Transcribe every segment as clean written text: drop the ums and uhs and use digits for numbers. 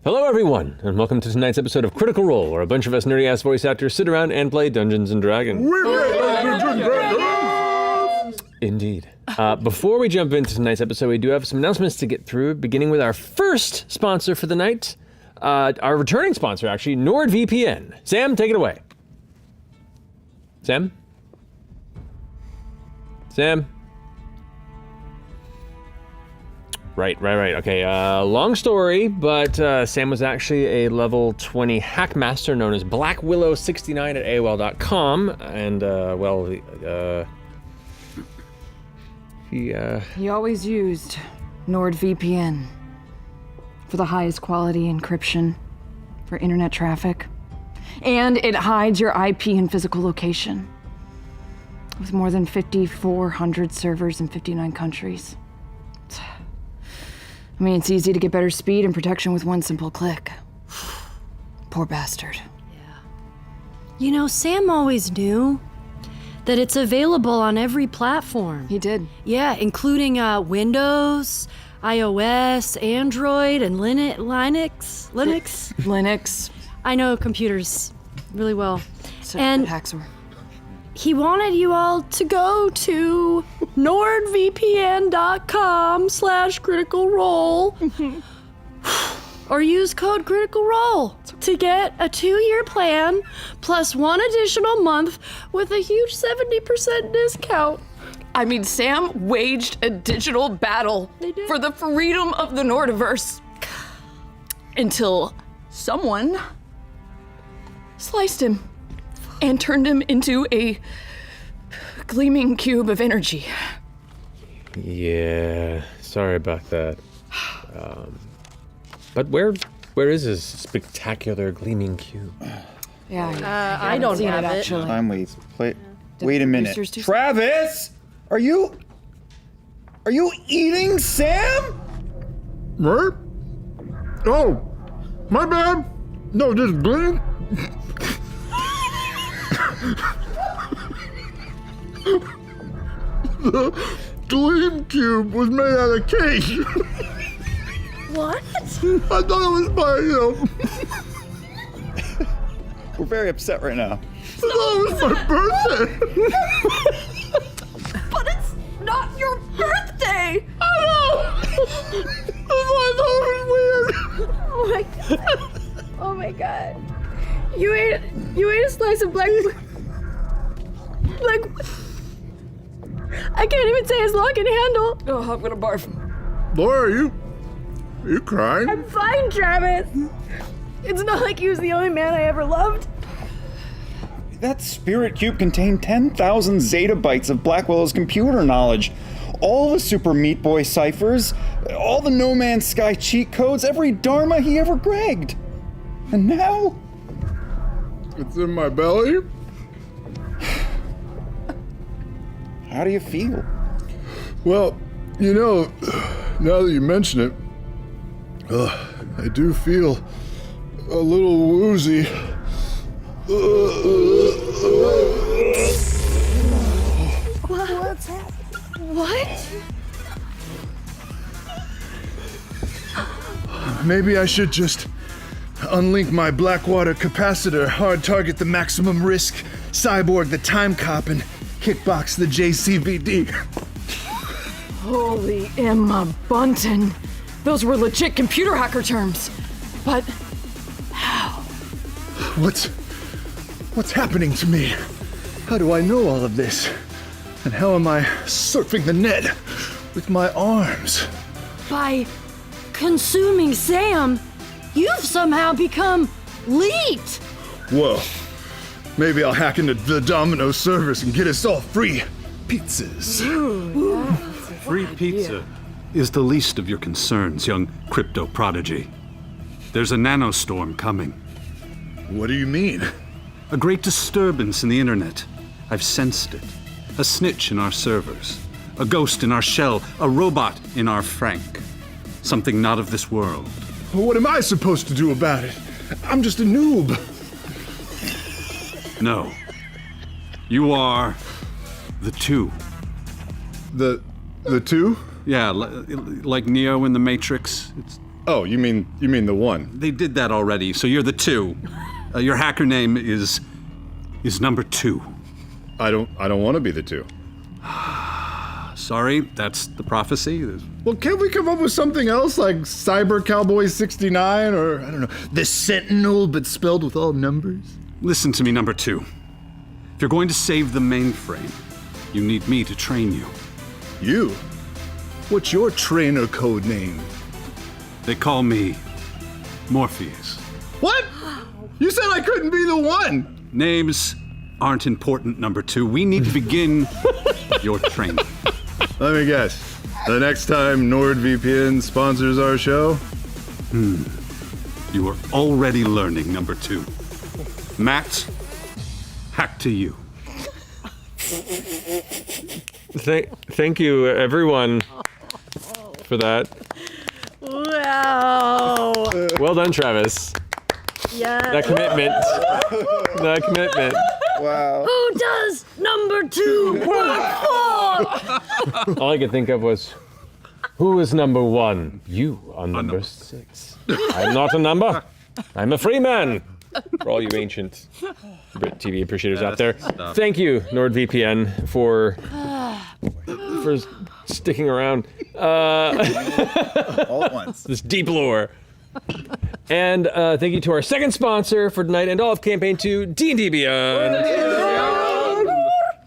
Hello, everyone, and welcome to tonight's episode of Critical Role, where a bunch of us nerdy-ass voice actors sit around and play Dungeons & Dragons. We play Dungeons & Dragons! Indeed. Before we jump into tonight's episode, we do have some announcements to get through, beginning with our first sponsor for the night, our returning sponsor, actually, NordVPN. Sam, take it away. Sam? Sam? Right. Okay, long story, but Sam was actually a level 20 hackmaster known as BlackWillow69 at AOL.com, and, He always used NordVPN for the highest quality encryption for internet traffic, and it hides your IP and physical location, with more than 5,400 servers in 59 countries. I mean, it's easy to get better speed and protection with one simple click. Poor bastard. Yeah. You know, Sam always knew that it's available on every platform. He did. Yeah, including Windows, iOS, Android, and Linux. Linux. I know computers really well. And Haxor. He wanted you all to go to nordvpn.com/criticalrole or use code criticalrole to get a 2-year plan plus 1 additional month with a huge 70% discount. I mean, Sam waged a digital battle for the freedom of the Nordiverse until someone sliced him and turned him into a gleaming cube of energy. Yeah, sorry about that. But where is his spectacular gleaming cube? Yeah, I don't seen have it. actually. Wait a minute. Travis! Are you eating Sam? What? Oh, my bad. No, just blink. The Gleam Cube was made out of cake. What? I thought it was my, We're very upset right now. I thought it was my birthday. But it's not your birthday! I know. That's why I thought it was weird. Oh my god. Oh my god. You ate a slice of black. I can't even say his lock and handle. Oh, I'm gonna barf. Laura, are you crying? I'm fine, Travis. It's not like he was the only man I ever loved. That spirit cube contained 10,000 zettabytes of Black Willow's computer knowledge. All the Super Meat Boy ciphers, all the No Man's Sky cheat codes, every dharma he ever gragged. And now? It's in my belly. How do you feel? Well, now that you mention it, I do feel a little woozy. What's happening? What? Maybe I should just unlink my Blackwater capacitor, hard target the maximum risk, cyborg the time cop, and kickbox the JCVD. Holy Emma Bunton. Those were legit computer hacker terms. But how? What's happening to me? How do I know all of this? And how am I surfing the net with my arms? By consuming Sam, you've somehow become leaked. Whoa. Maybe I'll hack into the Domino's servers and get us all free pizzas. Free pizza is the least of your concerns, young crypto prodigy. There's a nanostorm coming. What do you mean? A great disturbance in the internet. I've sensed it. A snitch in our servers. A ghost in our shell. A robot in our Frank. Something not of this world. But what am I supposed to do about it? I'm just a noob. No. You are the two. The two? Yeah, like Neo in the Matrix. Oh, you mean the one? They did that already, so you're the 2. Your hacker name is number 2. I don't want to be the 2. Sorry, that's the prophecy. Well, can't we come up with something else like Cyber Cowboy 69 or, I don't know, the Sentinel but spelled with all numbers? Listen to me, number 2. If you're going to save the mainframe, you need me to train you. You? What's your trainer code name? They call me Morpheus. What? You said I couldn't be the one! Names aren't important, number 2. We need to begin your training. Let me guess. The next time NordVPN sponsors our show? You are already learning, number 2. Matt, hack to you. Thank you, everyone, for that. Wow. Well done, Travis. Yeah. That commitment. Wow. Who does number 2 work for? All I could think of was, who is number 1? You are number 6. I'm not a number. I'm a free man. For all you ancient Brit TV appreciators out there. Thank you, NordVPN, for sticking around. All at once. This deep lore. And thank you to our second sponsor for tonight and all of Campaign 2, D&D Beyond.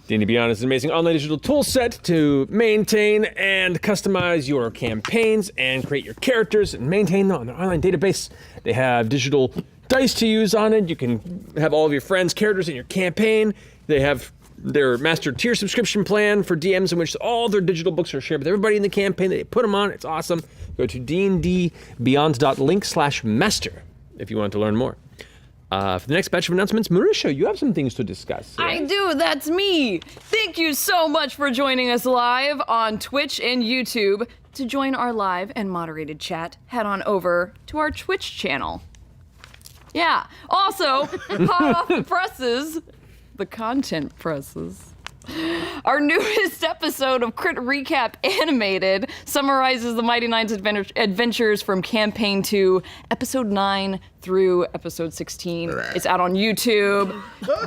D&D Beyond is an amazing online digital tool set to maintain and customize your campaigns and create your characters and maintain them on their online database. They have digital dice to use on it. You can have all of your friends' characters in your campaign. They have their master tier subscription plan for DMs in which all their digital books are shared with everybody in the campaign. They put them on. It's awesome. Go to dndbeyond.link/master if you want to learn more. For the next batch of announcements, Marisha, you have some things to discuss. I do, that's me. Thank you so much for joining us live on Twitch and YouTube. To join our live and moderated chat, head on over to our Twitch channel. Yeah, also, hot off the presses, the content presses. Our newest episode of Crit Recap Animated summarizes the Mighty Nine's adventures from Campaign 2, Episode 9 through Episode 16. It's out on YouTube.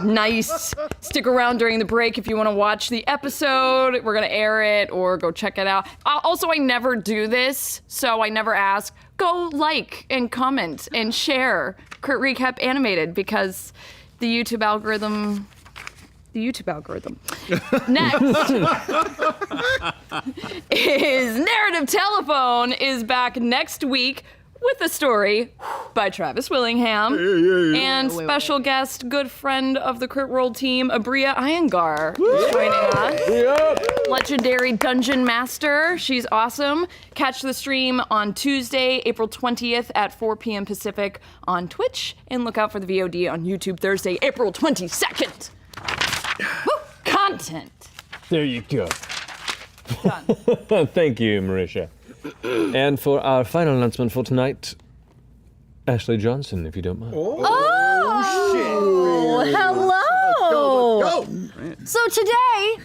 Nice. Stick around during the break if you want to watch the episode. We're going to air it or go check it out. Also, I never do this, so I never ask. Go like and comment and share Crit Recap Animated because the YouTube algorithm. Next is Narrative Telephone is back next week with a story by Travis Willingham and special guest, good friend of the Crit Roll team, Abria Iyengar, joining us. Legendary Dungeon Master. She's awesome. Catch the stream on Tuesday, April 20th at 4 p.m. Pacific on Twitch, and look out for the VOD on YouTube Thursday, April 22nd. Woo! Content. There you go. Done. Thank you, Marisha. And for our final announcement for tonight, Ashley Johnson, if you don't mind. Oh, hello. Go. So today,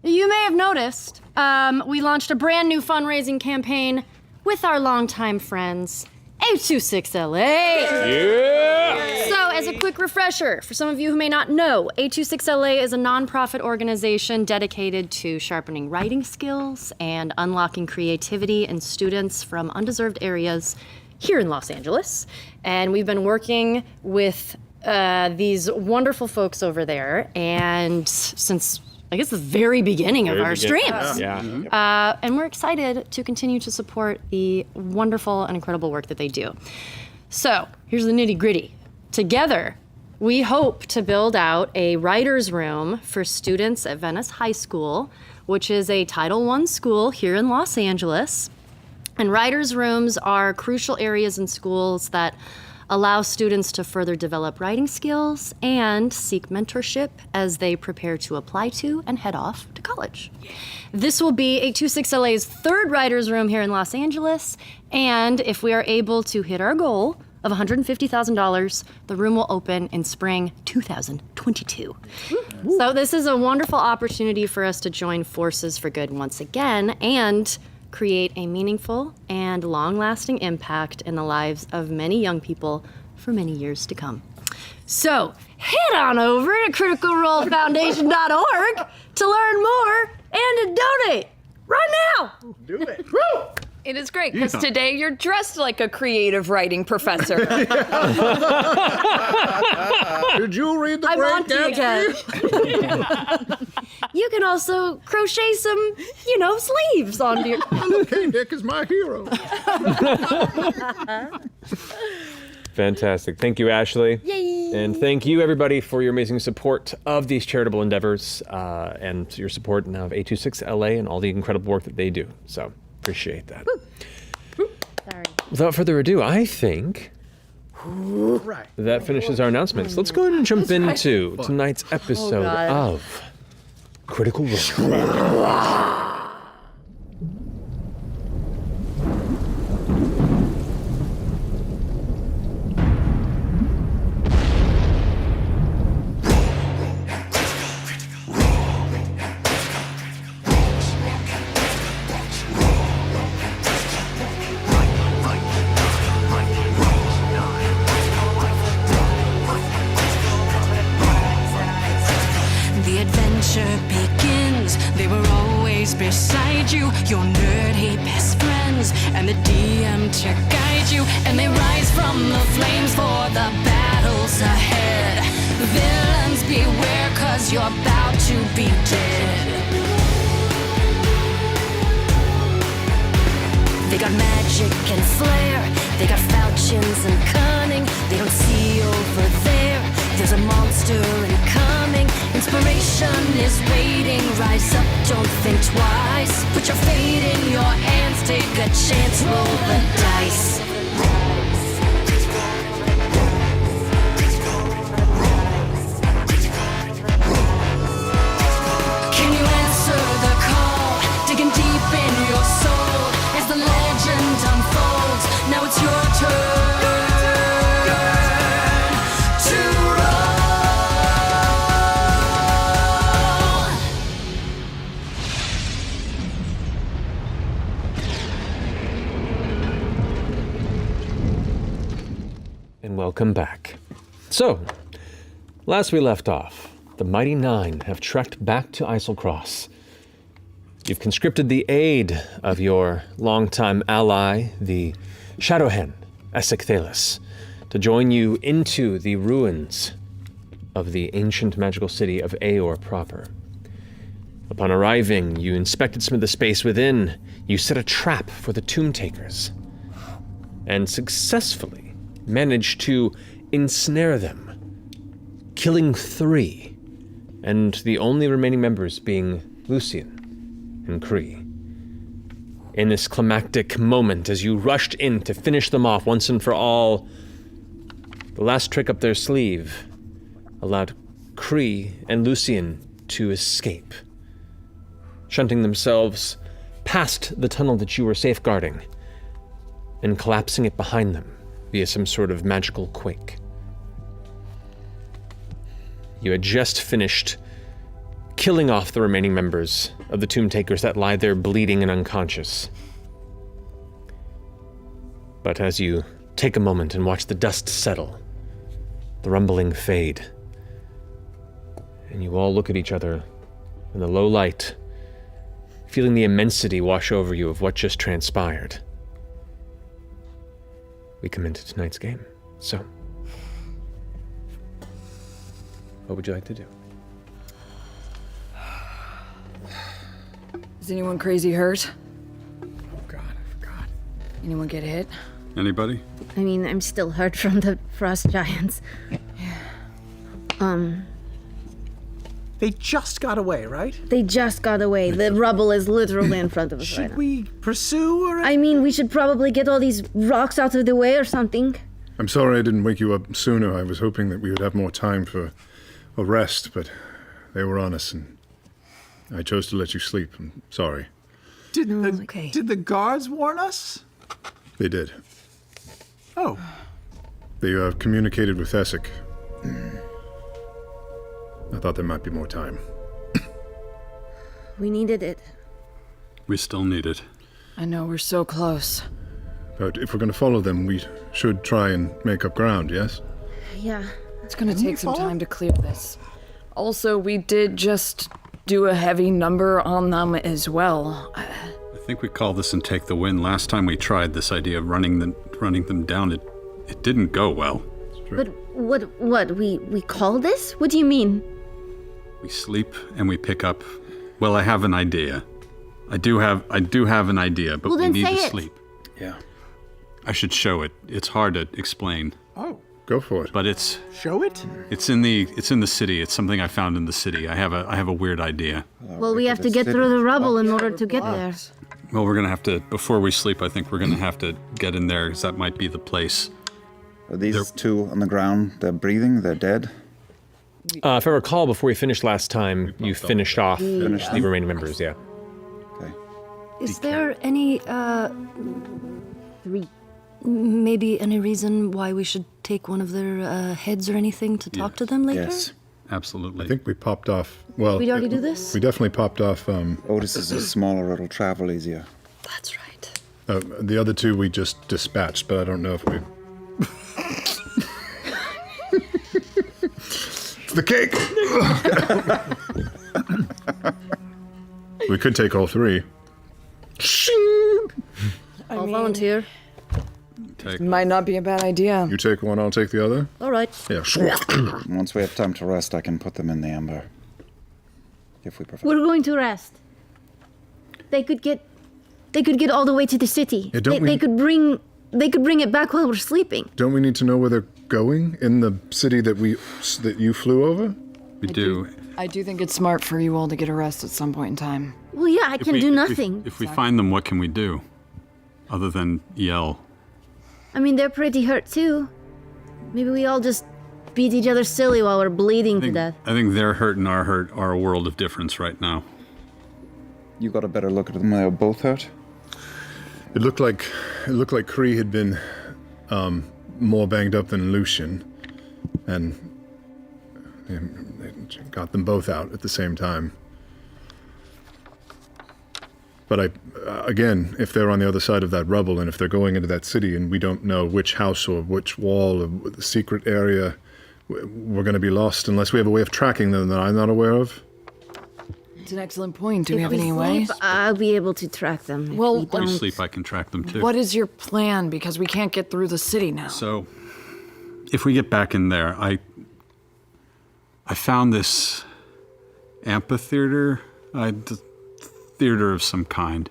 you may have noticed, we launched a brand new fundraising campaign with our longtime friends, 826LA. Yeah! So, as a quick refresher, for some of you who may not know, 826LA is a nonprofit organization dedicated to sharpening writing skills and unlocking creativity in students from undeserved areas here in Los Angeles. And we've been working with these wonderful folks over there, and since I guess the very beginning of our streams. Yeah. And we're excited to continue to support the wonderful and incredible work that they do. So here's the nitty gritty. Together, we hope to build out a writer's room for students at Venice High School, which is a Title I school here in Los Angeles. And writer's rooms are crucial areas in schools that allow students to further develop writing skills and seek mentorship as they prepare to apply to and head off to college. This will be 826LA's third writer's room here in Los Angeles, and if we are able to hit our goal of $150,000, the room will open in spring 2022. So this is a wonderful opportunity for us to join forces for good once again and create a meaningful and long-lasting impact in the lives of many young people for many years to come. So, head on over to criticalrolefoundation.org to learn more and to donate right now. Do it. It is great, because today you're dressed like a creative writing professor. Did you read the I'm Great on to you Gatsby? again. You can also crochet some, sleeves onto your... Okay, Nick is my hero. Fantastic. Thank you, Ashley. Yay! And thank you, everybody, for your amazing support of these charitable endeavors and your support now of A26LA and all the incredible work that they do. So, appreciate that. Sorry. Without further ado, I think that finishes our announcements. Let's go ahead and jump into tonight's episode God. of Critical Role. The adventure begins. They were always beside you, your nerdy best friends, and the DM to guide you. And they rise from the flames for the battles ahead. Villains beware, 'cause you're about to be dead. They got magic and flair, they got falchions and cunning. They don't see over there, there's a monster incoming. Inspiration is waiting, rise up, don't think twice. Put your fate in your hands, take a chance, roll the dice. Can you answer the call, digging deep in your soul? As the legend unfolds, now it's your turn to roll. And welcome back. So, last we left off, the Mighty Nine have trekked back to Eiselcross. You've conscripted the aid of your longtime ally, the Shadowhen, Essek Thalis, to join you into the ruins of the ancient magical city of Aor proper. Upon arriving, you inspected some of the space within. You set a trap for the Tomb Takers, and successfully managed to ensnare them, killing 3, and the only remaining members being Lucian and Kree. In this climactic moment, as you rushed in to finish them off once and for all, the last trick up their sleeve allowed Kree and Lucian to escape, shunting themselves past the tunnel that you were safeguarding and collapsing it behind them via some sort of magical quake. You had just finished killing off the remaining members of the Tomb Takers that lie there bleeding and unconscious. But as you take a moment and watch the dust settle, the rumbling fade, and you all look at each other in the low light, feeling the immensity wash over you of what just transpired, we come into tonight's game. So, what would you like to do? Is anyone crazy hurt? Oh God, I forgot. Anyone get hit? Anybody? I mean, I'm still hurt from the frost giants. They just got away, right? They just got away. The rubble is literally in front of us right Should now. we pursue or... I mean, we should probably get all these rocks out of the way or something. I'm sorry I didn't wake you up sooner. I was hoping that we would have more time for a rest, but they were on us, and I chose to let you sleep. I'm sorry. Did okay. Did the guards warn us? They did. Oh, They communicated with Essek. I thought there might be more time. We needed it. We still need it. I know, we're so close. But if we're going to follow them, we should try and make up ground, yes? Yeah. It's gonna take some time to clear this. Also, we did just do a heavy number on them as well. I think we call this and take the win. Last time we tried this idea of running them down, it didn't go well. But what? We call this? What do you mean? We sleep and we pick up. Well, I have an idea. I do have an idea, but Well, we then need say to it. sleep. Yeah. I should show it. It's hard to explain, Oh, Go for it. but it's show it? in the city. It's something I found in the city. I have a weird idea. Well, we have to get through the rubble in order to get there. Well, we're gonna have to, before we sleep, I think we're gonna have to get in there, because that might be the place. Are these two on the ground? They're breathing? They're dead? If I recall, before we finished last time, you finished off the them? remaining members, yeah. Okay. Is there any, maybe any reason why we should take one of their heads or anything to talk to them later? Yes. Absolutely. I think we popped off. Well, We'd already do this? We definitely popped off. Otis is smaller, it'll travel easier. That's right. The other two we just dispatched, but I don't know if we. It's the cake! We could take all three. I'll volunteer. Might not be a bad idea. You take one, I'll take the other? All right. Yeah. Once we have time to rest, I can put them in the amber. If we prefer. We're going to rest. They could get all the way to the city. Yeah, don't they we- could bring it back while we're sleeping. Don't we need to know where they're going in the city that you flew over? We do. I do think it's smart for you all to get a rest at some point in time. Well, yeah, I can do nothing. If we find them, what can we do? Other than yell. I mean, they're pretty hurt too. Maybe we all just beat each other silly while we're bleeding to death. I think their hurt and our hurt are a world of difference right now. You got a better look at them when they were both hurt? It looked like Kree had been more banged up than Lucian, and they got them both out at the same time. But again, if they're on the other side of that rubble, and if they're going into that city, and we don't know which house or which wall or the secret area, we're going to be lost unless we have a way of tracking them that I'm not aware of. It's an excellent point. Do we If have any way? sleep, I'll be able to track them. If Well, we If don't. you sleep, I can track them too. What is your plan? Because we can't get through the city now. So, if we get back in there, I found this amphitheater, theater of some kind,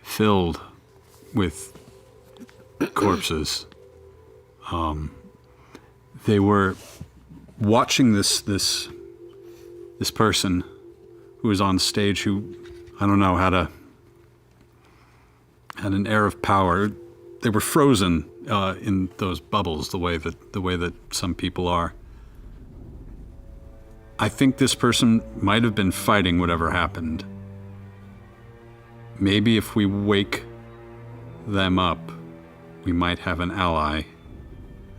filled with corpses. They were watching this person who was on stage, who I don't know had an air of power. They were frozen in those bubbles, the way that some people are. I think this person might have been fighting whatever happened. Maybe if we wake them up, we might have an ally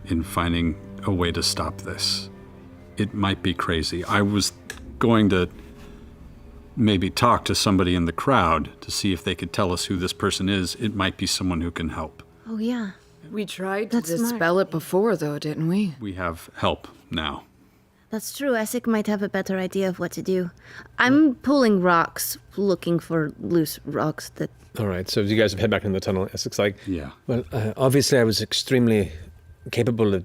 in finding a way to stop this. It might be crazy. I was going to maybe talk to somebody in the crowd to see if they could tell us who this person is. It might be someone who can help. Oh yeah. We tried to That's smart. dispel it before, though, didn't we? We have help now. That's true. Essek might have a better idea of what to do. I'm pulling rocks, looking for loose rocks that. All right, so you guys have head back into the tunnel. Essex like, Yeah. well, obviously I was extremely capable of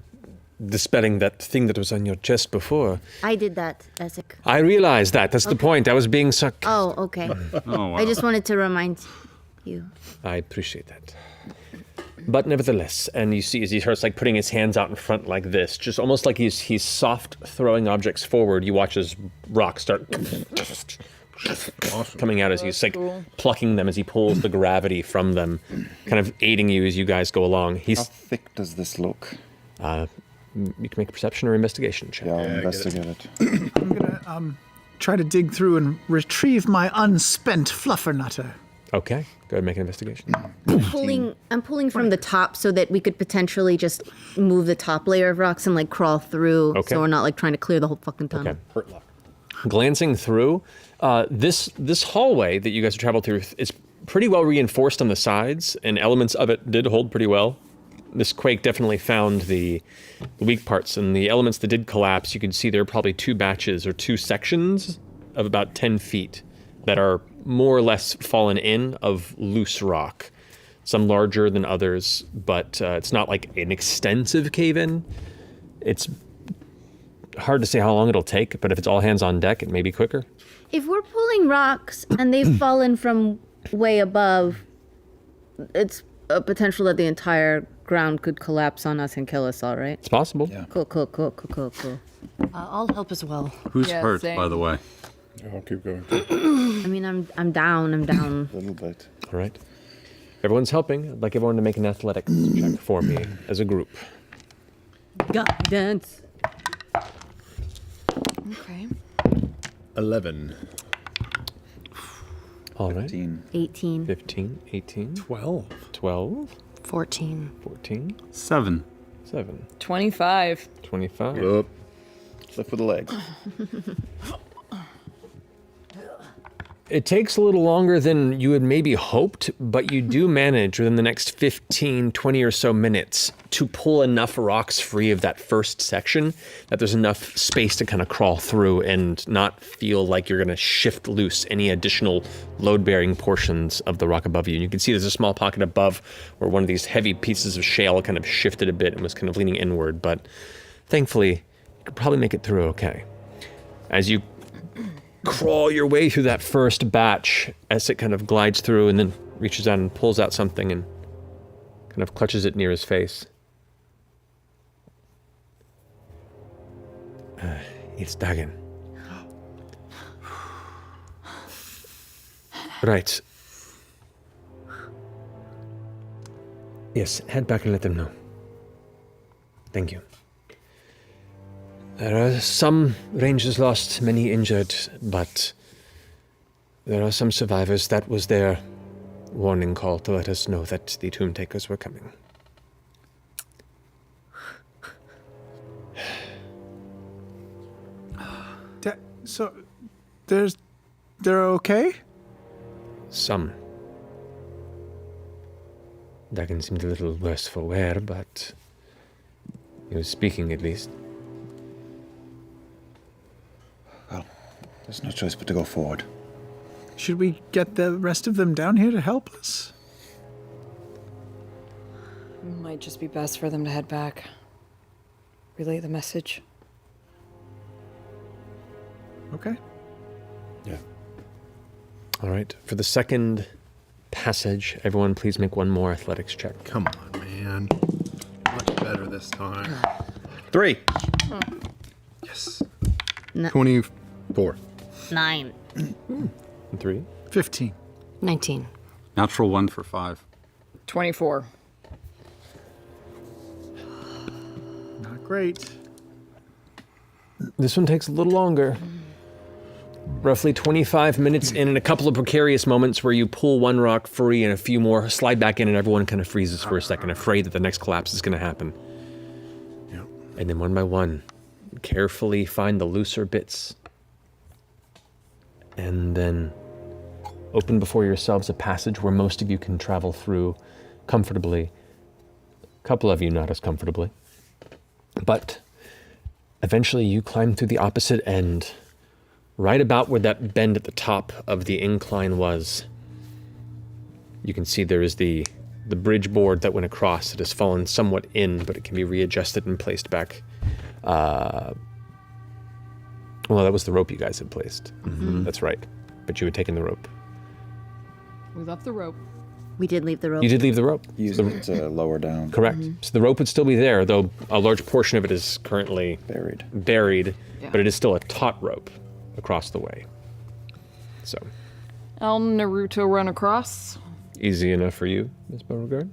dispelling that thing that was on your chest before. I did that, Essek. I realized that. That's the point. I was being Oh, okay. Oh, wow. I just wanted to remind you. I appreciate that. But nevertheless, and you see as he starts like putting his hands out in front like this, just almost like he's soft throwing objects forward, you watch his rocks start coming out as he's like plucking them as he pulls the gravity from them, kind of aiding you as you guys go along. How He's thick does this look? you can make a perception or investigation check. Yeah, I'll investigate it. I'm gonna try to dig through and retrieve my unspent fluffernutter. Okay, go ahead and make an investigation. I'm pulling from the top so that we could potentially just move the top layer of rocks and like crawl through, Okay. so we're not like trying to clear the whole fucking tunnel. Okay. Glancing through this hallway that you guys have traveled through is pretty well reinforced on the sides, and elements of it did hold pretty well. This quake definitely found the weak parts, and the elements that did collapse, you can see there are probably 2 batches or 2 sections of about 10 feet that are more or less fallen in of loose rock. Some larger than others, but it's not like an extensive cave-in. It's hard to say how long it'll take, but if it's all hands on deck, it may be quicker. If we're pulling rocks and they've fallen from way above, it's a potential that the entire ground could collapse on us and kill us all, right? It's possible. Yeah. Cool. I'll help as well. Who's Yeah, hurt, same. by the way? I'll keep going. I mean, I'm down. A little bit. All right. Everyone's helping. I'd like everyone to make an athletics check for me as a group. Guidance. Okay. 11. All right. 15. 18. 15, 18, 12. 12, 14. 14, 7. 7, 25. 25. Up. Lift with a leg. It takes a little longer than you had maybe hoped, but you do manage within the next 15, 20 or so minutes to pull enough rocks free of that first section that there's enough space to kind of crawl through and not feel like you're going to shift loose any additional load-bearing portions of the rock above you. And you can see there's a small pocket above where one of these heavy pieces of shale kind of shifted a bit and was kind of leaning inward, but thankfully, you could probably make it through okay. As you crawl your way through that first batch as it kind of glides through and then reaches out and pulls out something and kind of clutches it near his face. It's Dagon. Right. Yes, head back and let them know. Thank you. There are some rangers lost, many injured, but there are some survivors. That was their warning call to let us know that the Tomb Takers were coming. So, they're okay? Some. Dagon seemed a little worse for wear, but he was speaking at least. Well, there's no choice but to go forward. Should we get the rest of them down here to help us? Might just be best for them to head back. Relay the message. Okay. Yeah. All right, for the second passage, everyone please make one more athletics check. Come on, man. Much better this time. 3. Yes. No. 24. 9. 3. 15. 19. Natural 1 for 5. 24. Not great. This one takes a little longer. Roughly 25 minutes in and a couple of precarious moments where you pull one rock free and a few more slide back in and everyone kind of freezes for a second, afraid that the next collapse is going to happen. Yep. And then one by one, carefully find the looser bits. And then open before yourselves a passage where most of you can travel through comfortably. A couple of you not as comfortably. But eventually you climb through the opposite end, right about where that bend at the top of the incline was. You can see there is the bridge board that went across. It has fallen somewhat in, but it can be readjusted and placed back. Well, that was the rope you guys had placed. Mm-hmm. That's right. But you had taken the rope. We left the rope. We did leave the rope. You did leave the rope. Using it to lower down. Correct. So the rope would still be there, though a large portion of it is currently buried, Yeah. but it is still a taut rope across the way. So, I'll Naruto run across. easy enough for you, Miss Beauregard.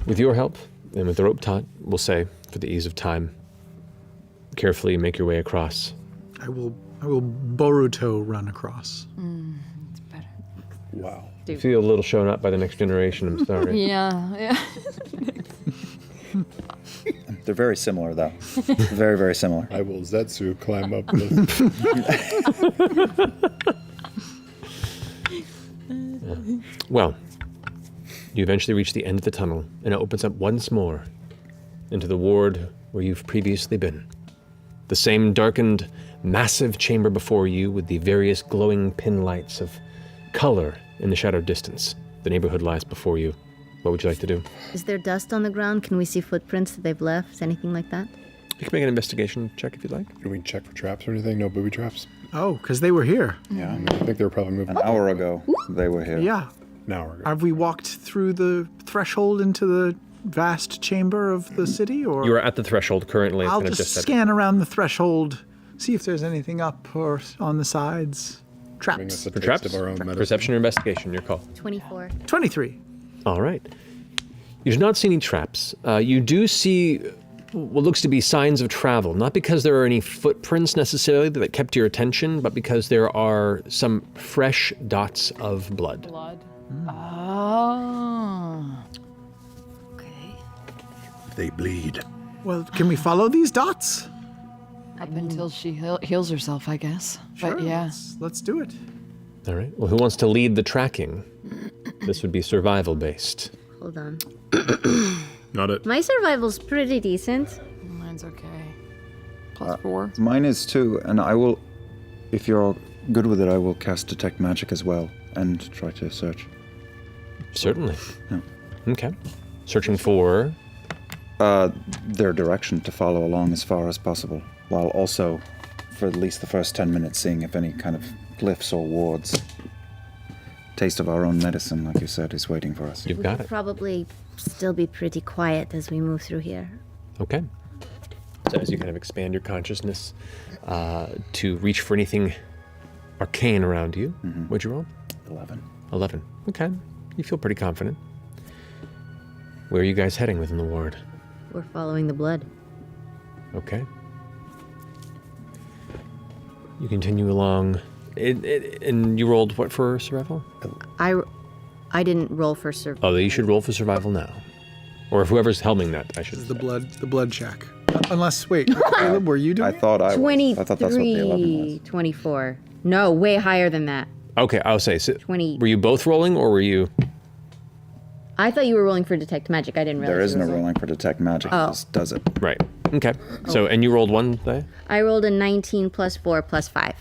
With your help, and with the rope taut, we'll say, for the ease of time, carefully make your way across. I will Boruto run across. It's better. Wow. I feel a little shown up by the next generation, I'm sorry. Yeah. They're very similar, though. Very, very similar. I will Zetsu climb up Well, you eventually reach the end of the tunnel, and it opens up once more into the ward where you've previously been. The same darkened, massive chamber before you with the various glowing pin lights of color in the shadowed distance. The neighborhood lies before you. What would you like to do? Is there dust on the ground? Can we see footprints that they've left? Anything like that? You can make an investigation check if you'd like. Do we check for traps or anything? No booby traps? Oh, because they were here. Yeah. I think they were probably moving An hour ago, they were here. Yeah. an hour ago. Have we walked through the threshold into the vast chamber of the city, or You are at the threshold currently. I'll kind of just at- scan around the threshold, see if there's anything up or on the sides. Giving us Traps. a For taste traps? of our own medicine. Perception or investigation, your call. 24. 23. All right. You do not see any traps. You do see what looks to be signs of travel, not because there are any footprints necessarily that kept your attention, but because there are some fresh dots of blood. Oh. Okay. They bleed. Well, can we follow these dots? Up until she heals herself, I guess. Sure, But yeah. let's do it. All right. Well, who wants to lead the tracking? This would be survival based. Hold on. Not it. My survival's pretty decent. Mine's okay. +4. Mine is too, and I will, if you're good with it, I will cast Detect Magic as well and try to search. Certainly. Yeah. Okay. Searching for. Their direction to follow along as far as possible, while also, for at least the first 10 minutes, seeing if any kind of glyphs or wards. Taste of our own medicine, like you said, is waiting for us. You've got it. Probably still be pretty quiet as we move through here. Okay. So as you kind of expand your consciousness to reach for anything arcane around you, what'd you roll? 11. 11. Okay. You feel pretty confident. Where are you guys heading within the ward? We're following the blood. Okay. You continue along. And you rolled what for survival? I didn't roll for survival. Oh, you should roll for survival now. Or if whoever's helming that, I should The say. blood check. Unless, wait, Caleb, were you doing I thought I was. 23, I thought that's what the 11 was. 24. No, way higher than that. Okay, I'll say. So 20. Were you both rolling, or were you? I thought you were rolling for Detect Magic. I didn't realize. There is you no were rolling for Detect Magic. Oh. It just does it. Right. Okay. So, and you rolled one day? I rolled a 19 plus 4 plus 5.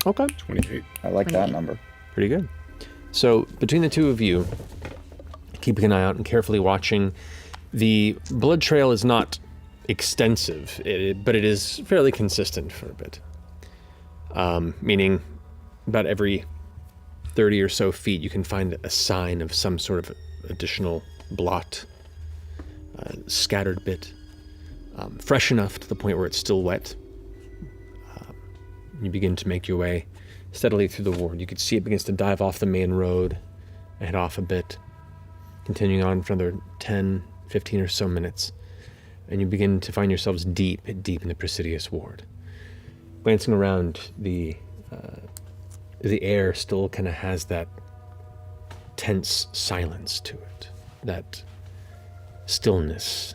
Okay. 28. I like that number. Pretty good. So, between the two of you, keeping an eye out and carefully watching, the blood trail is not extensive, but it is fairly consistent for a bit. Meaning, about every 30 or so feet, you can find a sign of some sort of additional blot, scattered bit, fresh enough to the point where it's still wet. You begin to make your way steadily through the ward. You could see it begins to dive off the main road and head off a bit, continuing on for another 10, 15 or so minutes, and you begin to find yourselves deep in the Presidious ward. Glancing around, the air still kind of has that tense silence to it, that stillness,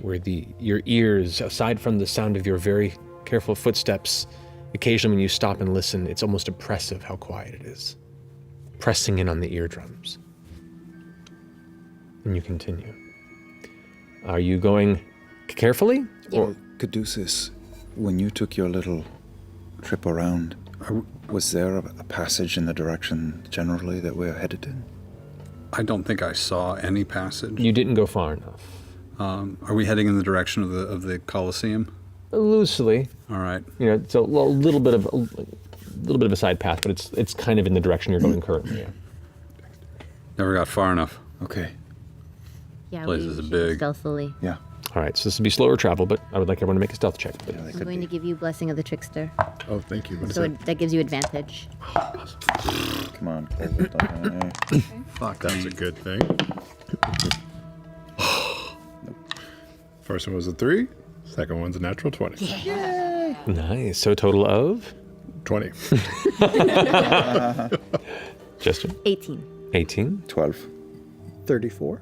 where your ears, aside from the sound of your very careful footsteps, occasionally when you stop and listen, it's almost oppressive how quiet it is, pressing in on the eardrums. And you continue. Are you going carefully? Or Caduceus, when you took your little trip around, was there a passage in the direction generally that we're headed in? I don't think I saw any passage. you didn't go far enough? Are we heading in the direction of the Colosseum? Loosely. All right. You know, it's a little bit of a side path, but it's kind of in the direction you're going currently. Yeah. Never got far enough. Okay. Yeah, Place we is should big. stealthily. Yeah. All right, so this will be slower travel, but I would like everyone to make a stealth check. But Yeah, they I'm could going be. to give you Blessing of the Trickster. Oh, thank you. What is So that? that gives you advantage. Come on, Caleb. Okay. Fuck. That's a good thing. First one was a 3. Second one's a natural 20. nice. So a total of 20. Jester 18. 18. 12. 34.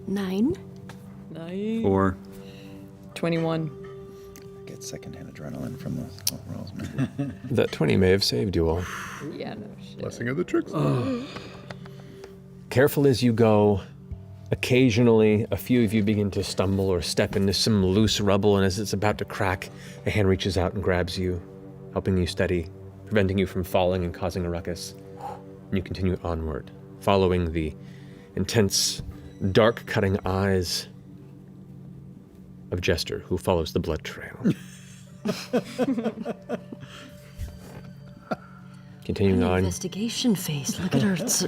9. 4. 21. Get secondhand adrenaline from those rolls, man. That 20 may have saved you all. Yeah, no shit. Blessing of the tricks. Careful as you go. Occasionally, a few of you begin to stumble or step into some loose rubble, and as it's about to crack, a hand reaches out and grabs you, helping you steady, preventing you from falling and causing a ruckus. And you continue onward, following the intense, dark-cutting eyes of Jester, who follows the blood trail. Continuing on. Investigation face. Look at her. It's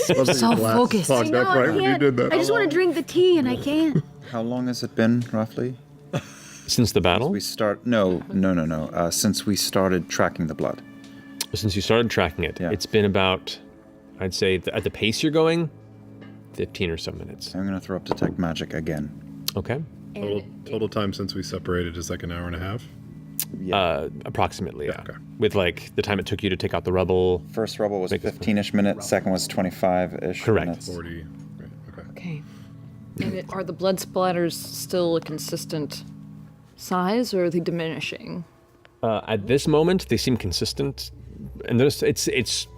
Wasn't so your glass focused. fogged up right when you did that? I just want to drink the tea and I can't. How long has it been, roughly? Since the battle? No. Since we started tracking the blood. Since you started tracking it, Yeah. it's been about, I'd say, at the pace you're going, 15 or so minutes. I'm gonna throw up detect magic again. Okay. Total time since we separated is like an hour and a half. Approximately, yeah. Okay. With like the time it took you to take out the rubble. First rubble was Make this 15-ish minutes. Second was 25-ish Correct. minutes. 40. Right, okay. Okay. And are the blood splatters still a consistent size, or are they diminishing? At this moment, they seem consistent, and it's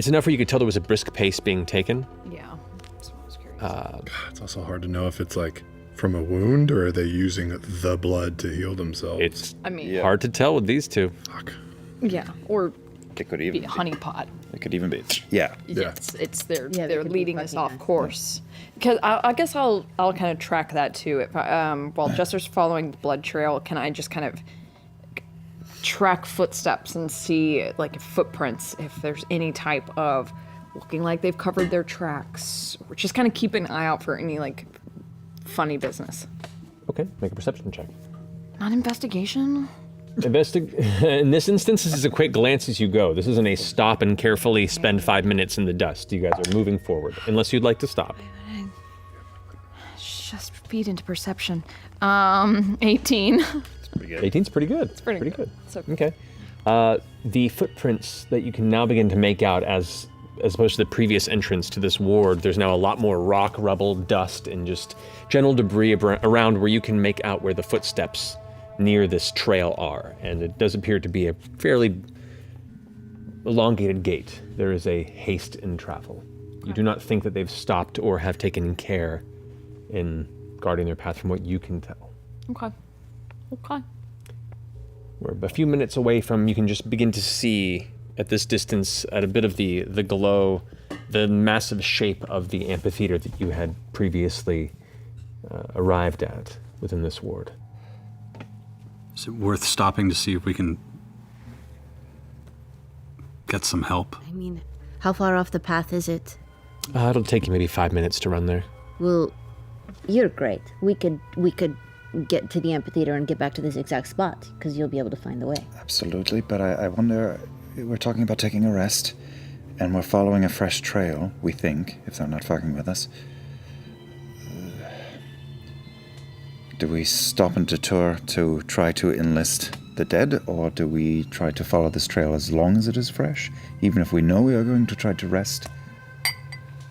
enough where you could tell there was a brisk pace being taken. Yeah. That's what I was curious. It's also hard to know if it's like from a wound or are they using the blood to heal themselves. It's I mean, hard to tell with these two. Fuck. yeah, or It could be even a honeypot. It could even be. Yeah. Yeah. It's they're Yeah, they they're could be leading us fucking off nasty. course. Because I guess I'll kind of track that too. If while Jester's following the blood trail, can I just kind of track footsteps and see like footprints if there's any type of looking like they've covered their tracks, or just kind of keep an eye out for any like funny business. Okay, make a perception check. Not investigation. In this instance, this is a quick glance as you go. This isn't a stop and carefully spend 5 minutes in the dust. You guys are moving forward, unless you'd like to stop. Just feed into perception. 18. 18's pretty good. It's pretty good. So Okay. The footprints that you can now begin to make out as opposed to the previous entrance to this ward, there's now a lot more rock, rubble, dust, and just general debris around where you can make out where the footsteps near this trail are. And it does appear to be a fairly elongated gate. There is a haste in travel. You do not think that they've stopped or have taken care in guarding their path from what you can tell. Okay. We're a few minutes away from, you can just begin to see at this distance, at a bit of the glow, the massive shape of the amphitheater that you had previously arrived at within this ward. Is it worth stopping to see if we can get some help? I mean, how far off the path is it? It'll take you maybe 5 minutes to run there. Well, you're great. We could get to the amphitheater and get back to this exact spot because you'll be able to find the way. Absolutely, but I wonder. We're talking about taking a rest, and we're following a fresh trail. We think, if they're not fucking with us. Do we stop and detour to try to enlist the dead, or do we try to follow this trail as long as it is fresh, even if we know we are going to try to rest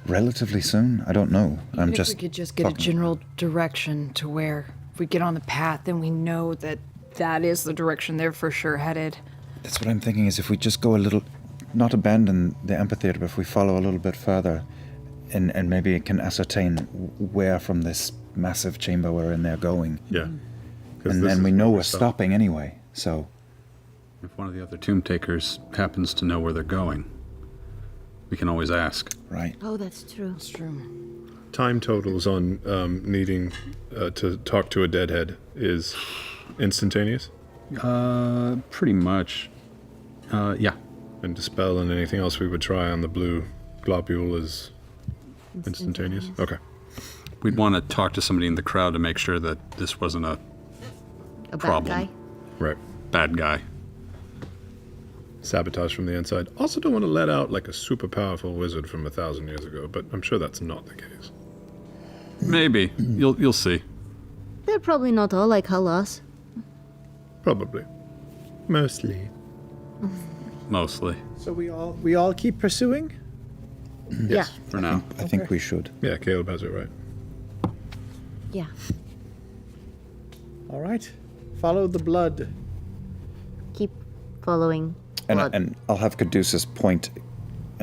relatively soon? I don't know. I think we could just get a general direction to where if we get on the path, then we know that that is the direction they're for sure headed. That's what I'm thinking, is if we just go a little, not abandon the amphitheater, but if we follow a little bit further, and maybe can ascertain where from this massive chamber we're in they're going. Yeah. And then we know we're stopping anyway, so. If one of the other tomb takers happens to know where they're going, we can always ask. Right. Oh, that's true. That's true. Time totals on needing to talk to a deadhead is instantaneous? Pretty much. Yeah. And dispel and anything else we would try on the blue globule is instantaneous? Okay. We'd want to talk to somebody in the crowd to make sure that this wasn't a A problem. bad guy. Right. bad guy. Sabotage from the inside. Also don't want to let out like a super powerful wizard from 1,000 years ago, but I'm sure that's not the case. Maybe. You'll see. They're probably not all like Halas. Probably. Mostly. Mostly. So we all keep pursuing? Yeah. For now. I think we should. Yeah, Caleb has it right. Yeah. All right. Follow the blood. Keep following blood. And I'll have Caduceus point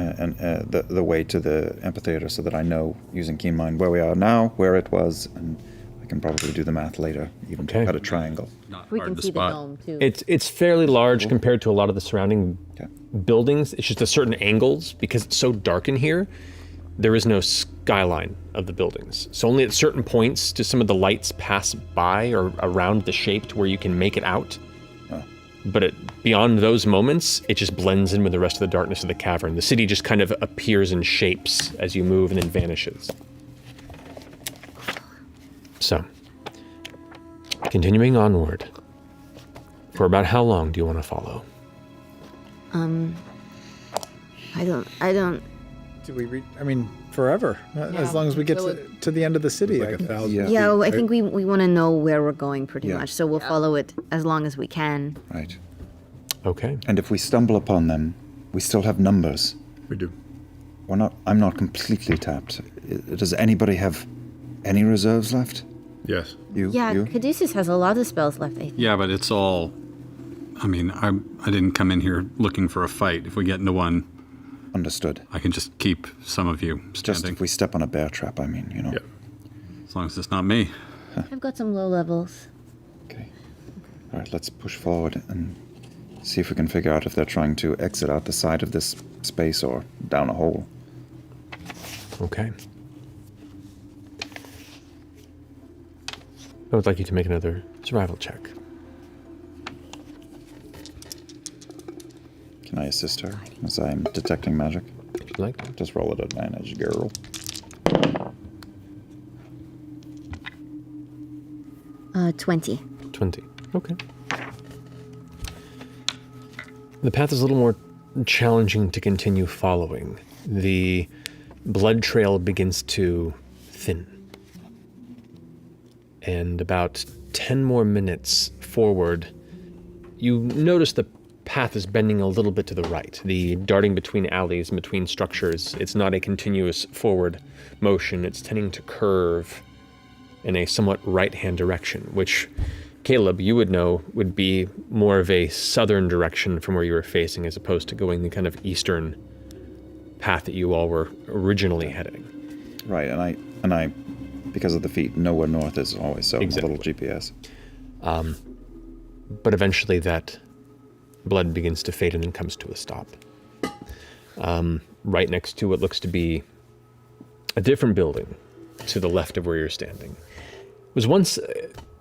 the way to the amphitheater so that I know, using keen mind, where we are now, where it was, and I can probably do the math later, even to cut a triangle. Not We hard can to see the spot. dome too. It's fairly large compared to a lot of the surrounding buildings. It's just at certain angles, because it's so dark in here, there is no skyline of the buildings. So only at certain points do some of the lights pass by or around the shape to where you can make it out. But beyond those moments, it just blends in with the rest of the darkness of the cavern. The city just kind of appears in shapes as you move and then vanishes. So, continuing onward. For about how long do you want to follow? I don't. Do we reach? I mean, forever. As long as we get to the end of the city. Like 1,000 Yeah. feet, Yeah, I right? think we want to know where we're going pretty Yeah. much, so we'll follow it as long as we can. Right. Okay. And if we stumble upon them, we still have numbers. We do. I'm not completely tapped. Does anybody have any reserves left? Yes. You? Yeah, You? Caduceus has a lot of spells left, I think. Yeah, but it's all. I mean, I didn't come in here looking for a fight. If we get into one, Understood. I can just keep some of you Just standing. if we step on a bear trap, I mean, you know. Yeah. As long as it's not me. I've got some low levels. Okay. All right, let's push forward and see if we can figure out if they're trying to exit out the side of this space or down a hole. Okay. I would like you to make another survival check. Can I assist her as I'm detecting magic? If you'd like. Just roll at advantage, girl. 20. 20. Okay. The path is a little more challenging to continue following. The blood trail begins to thin. And about 10 more minutes forward, you notice the path is bending a little bit to the right. The darting between alleys and between structures, it's not a continuous forward motion. It's tending to curve in a somewhat right-hand direction, which, Caleb, you would know would be more of a southern direction from where you were facing, as opposed to going the kind of eastern path that you all were originally heading. Right, and I, because of the feet, know where north is always, so Exactly. a little GPS. But eventually that blood begins to fade and then comes to a stop. Right next to what looks to be a different building to the left of where you're standing. It was once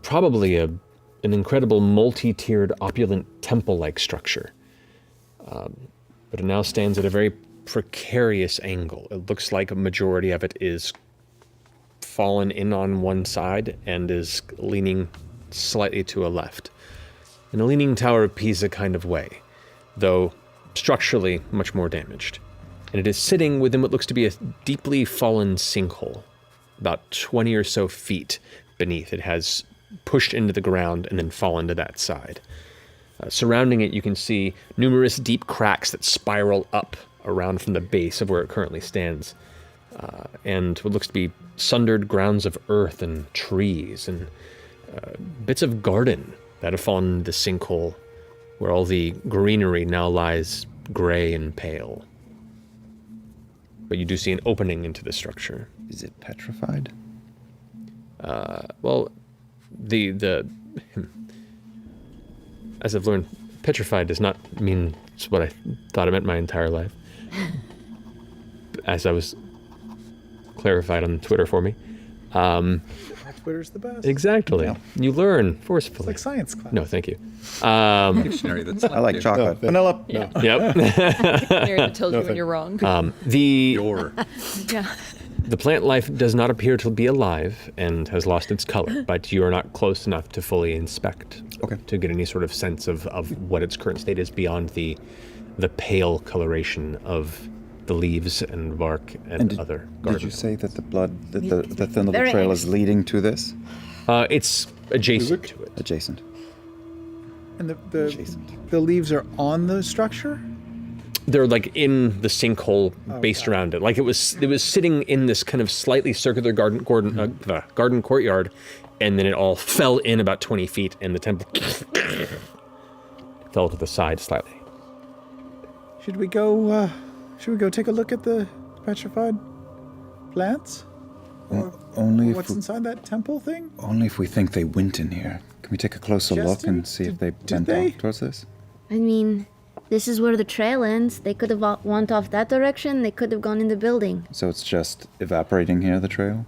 probably an incredible multi-tiered opulent temple-like structure. But it now stands at a very precarious angle. It looks like a majority of it is fallen in on one side and is leaning slightly to a left. In a leaning Tower of Pisa kind of way, though structurally much more damaged. And it is sitting within what looks to be a deeply fallen sinkhole, about 20 or so feet beneath. It has pushed into the ground and then fallen to that side. Surrounding it, you can see numerous deep cracks that spiral up around from the base of where it currently stands. And what looks to be sundered grounds of earth and trees and bits of garden that have fallen into the sinkhole, where all the greenery now lies gray and pale. But you do see an opening into the structure. Is it petrified? Well, the as I've learned, petrified does not mean it's what I thought it meant my entire life. As I was clarified on Twitter for me. Twitter's the best. Exactly. Yeah. You learn It's forcefully. like science class. No, thank you. Dictionary that's I like chocolate. Vanilla. Yep. Mary that tells you when you're wrong. your. Yeah. The plant life does not appear to be alive and has lost its color, but you are not close enough to fully inspect to get any sort of sense of what its current state is beyond the pale coloration of the leaves and bark and other garden. Did you say that the blood, that the thin little Very trail is leading to this? It's adjacent to it. Adjacent. And Adjacent. the leaves are on the structure? They're like in the sinkhole based around it. Like it was sitting in this kind of slightly circular garden courtyard, and then it all fell in about 20 feet, and the temple fell to the side slightly. Should we go Should we go take a look at the petrified plants? Only if What's we, inside that temple thing? only if we think they went in here. Can we take a closer look Justin, and see if they did went they? off towards this? I mean, this is where the trail ends. They could have went off that direction. They could have gone in the building. So it's just evaporating here, the trail?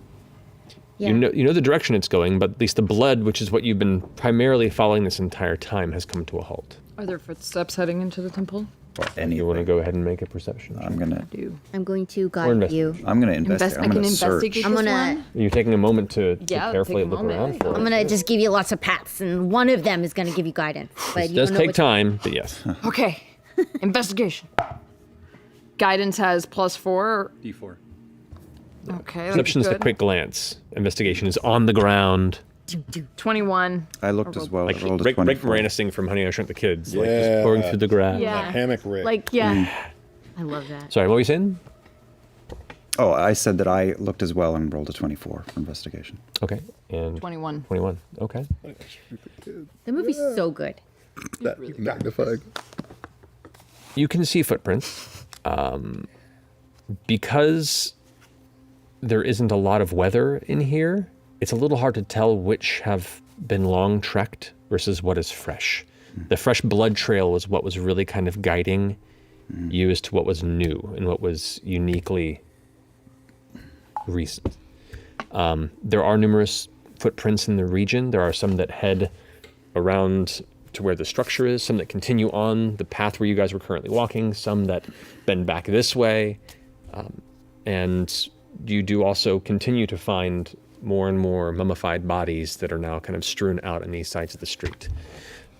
Yeah. You know the direction it's going, but at least the blood, which is what you've been primarily following this entire time, has come to a halt. Are there footsteps heading into the temple? Or You anything. want to go ahead and make a perception check? I'm gonna I'm going to Or guide investigate. you. I'm gonna investigate. I I'm can gonna search. investigate I'm this gonna- one. You're taking a moment to Yeah, carefully take a look moment. around for it. I'm gonna just give you lots of pats, and one of them is gonna give you guidance. But It you does don't know take which- time, but yes. Okay. Investigation. Guidance has +4. D4. Okay. Perception is that's a good. quick glance. Investigation is on the ground. 21. I looked as well. Like I rolled a Rick 24. Moranis sing from Honey, I Shrunk the Kids. Like Yeah. just pouring through the grass. Yeah. Hammock Rick. Like, yeah. I love that. Sorry, what were you saying? Oh, I said that I looked as well and rolled a 24 for investigation. Okay. And 21. 21. Okay. The movie's so good. Magnifying. You can see footprints. Because there isn't a lot of weather in here, it's a little hard to tell which have been long trekked versus what is fresh. The fresh blood trail was what was really kind of guiding you as to what was new and what was uniquely recent. There are numerous footprints in the region. There are some that head around to where the structure is, some that continue on the path where you guys were currently walking, some that bend back this way. And you do also continue to find more and more mummified bodies that are now kind of strewn out on these sides of the street.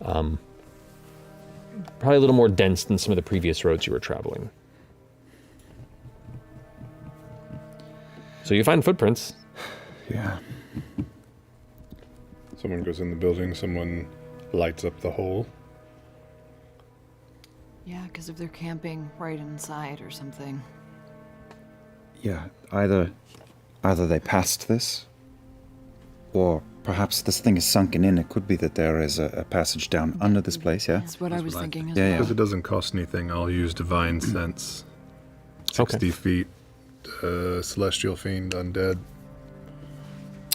Probably a little more dense than some of the previous roads you were traveling. So you find footprints. Yeah. Someone goes in the building, someone lights up the hole. Yeah, because if they're camping right inside or something. Yeah. Either they passed this, or perhaps this thing is sunken in. It could be that there is a passage down under this place, yeah? That's what I was thinking as Yeah, well. yeah. Because it doesn't cost anything, I'll use Divine Sense. 60 Okay. feet, Celestial Fiend, Undead.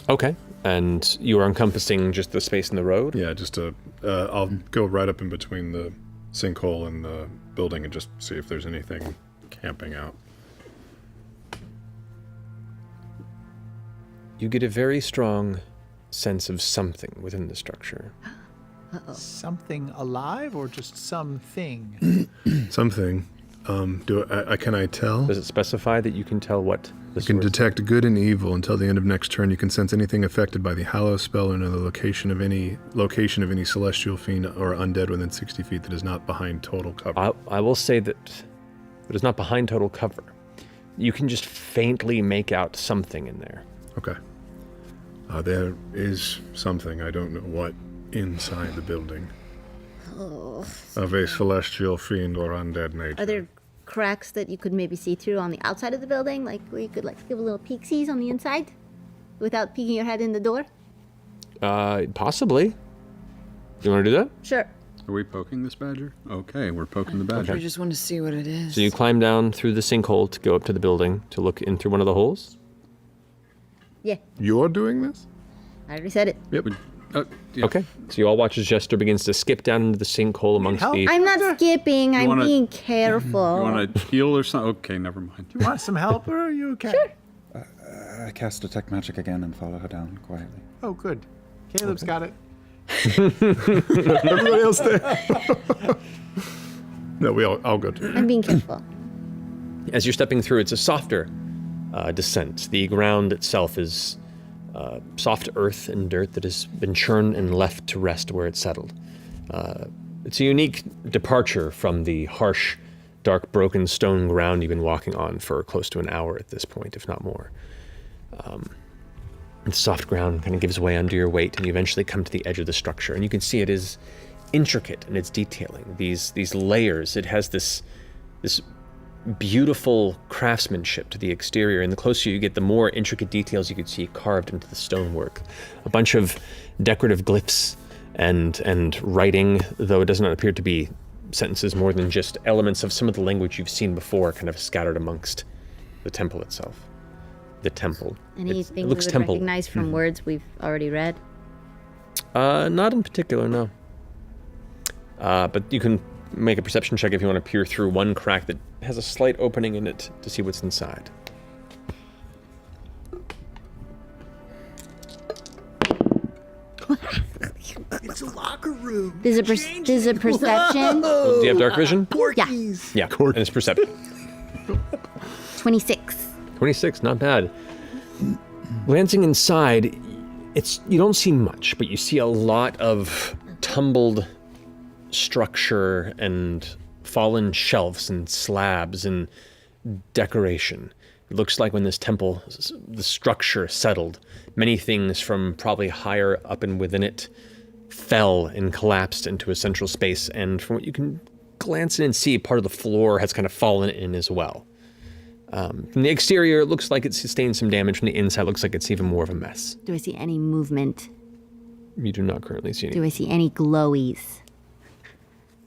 Okay. And you are encompassing just the space in the road? Yeah, I'll go right up in between the sinkhole and the building and just see if there's anything camping out. You get a very strong sense of something within the structure. Something alive or just something? Something. Can I tell? Does it specify that you can tell what the You can source- detect good and evil until the end of next turn. You can sense anything affected by the Hallow spell or know the location of any celestial fiend or undead within 60 feet that is not behind total cover. I will say that it is not behind total cover. You can just faintly make out something in there. Okay. There is something, I don't know what, inside the building. Of a celestial fiend or undead nature. Are there cracks that you could maybe see through on the outside of the building, like where you could like give a little peeksies on the inside, without peeking your head in the door? Possibly. You want to do that? Sure. Are we poking this badger? Okay, we're poking the badger. I just want to see what it is. So you climb down through the sinkhole to go up to the building to look in through one of the holes? Yeah, You're doing this? I already said it. Yep. Yeah. Okay. So you all watch as Jester begins to skip down into the sinkhole amongst help? the... I'm not skipping. I'm wanna- being careful. You want to heal or something? Okay, never mind. You want some help or are you okay? Sure. I cast Detect Magic again and follow her down quietly. Oh, good. Caleb's got it. Everybody else there. No, I'll go too. I'm being careful. As you're stepping through, it's a softer descent. The ground itself is soft earth and dirt that has been churned and left to rest where it's settled. It's a unique departure from the harsh, dark, broken stone ground you've been walking on for close to an hour at this point, if not more. The soft ground kind of gives way under your weight, and you eventually come to the edge of the structure, and you can see it is intricate in its detailing. These layers, it has this beautiful craftsmanship to the exterior, and the closer you get, the more intricate details you could see carved into the stonework. A bunch of decorative glyphs and writing, though it does not appear to be sentences more than just elements of some of the language you've seen before kind of scattered amongst the temple itself. The temple. Anything it we looks would temple. recognize from words we've already read? Not in particular, no. But you can make a perception check if you want to peer through one crack that has a slight opening in it to see what's inside. It's a locker room. There's a perception. Do you have dark vision? Yeah. Yeah, and it's perception. 26. 26, not bad. Glancing inside, you don't see much, but you see a lot of tumbled structure and fallen shelves and slabs and decoration. It looks like when this temple, the structure settled, many things from probably higher up and within it fell and collapsed into a central space, and from what you can glance in and see, part of the floor has kind of fallen in as well. From the exterior, it looks like it's sustained some damage. From the inside, it looks like it's even more of a mess. Do I see any movement? You do not currently see any. Do I see any glowies?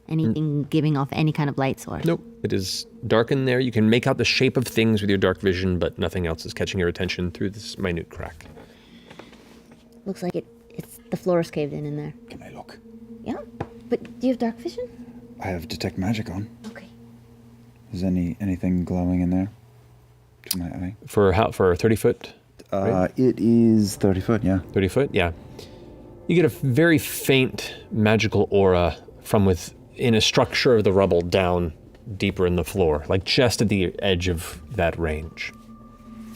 Anything giving off any kind of light source? Nope. It is dark in there. You can make out the shape of things with your dark vision, but nothing else is catching your attention through this minute crack. Looks like it's the floor is caved in there. Can I look? Yeah. But do you have dark vision? I have detect magic on. Okay. Is anything glowing in there? To my eye. For 30 foot? It is 30 foot, yeah. 30 foot, yeah. You get a very faint magical aura from within a structure of the rubble down deeper in the floor, like just at the edge of that range.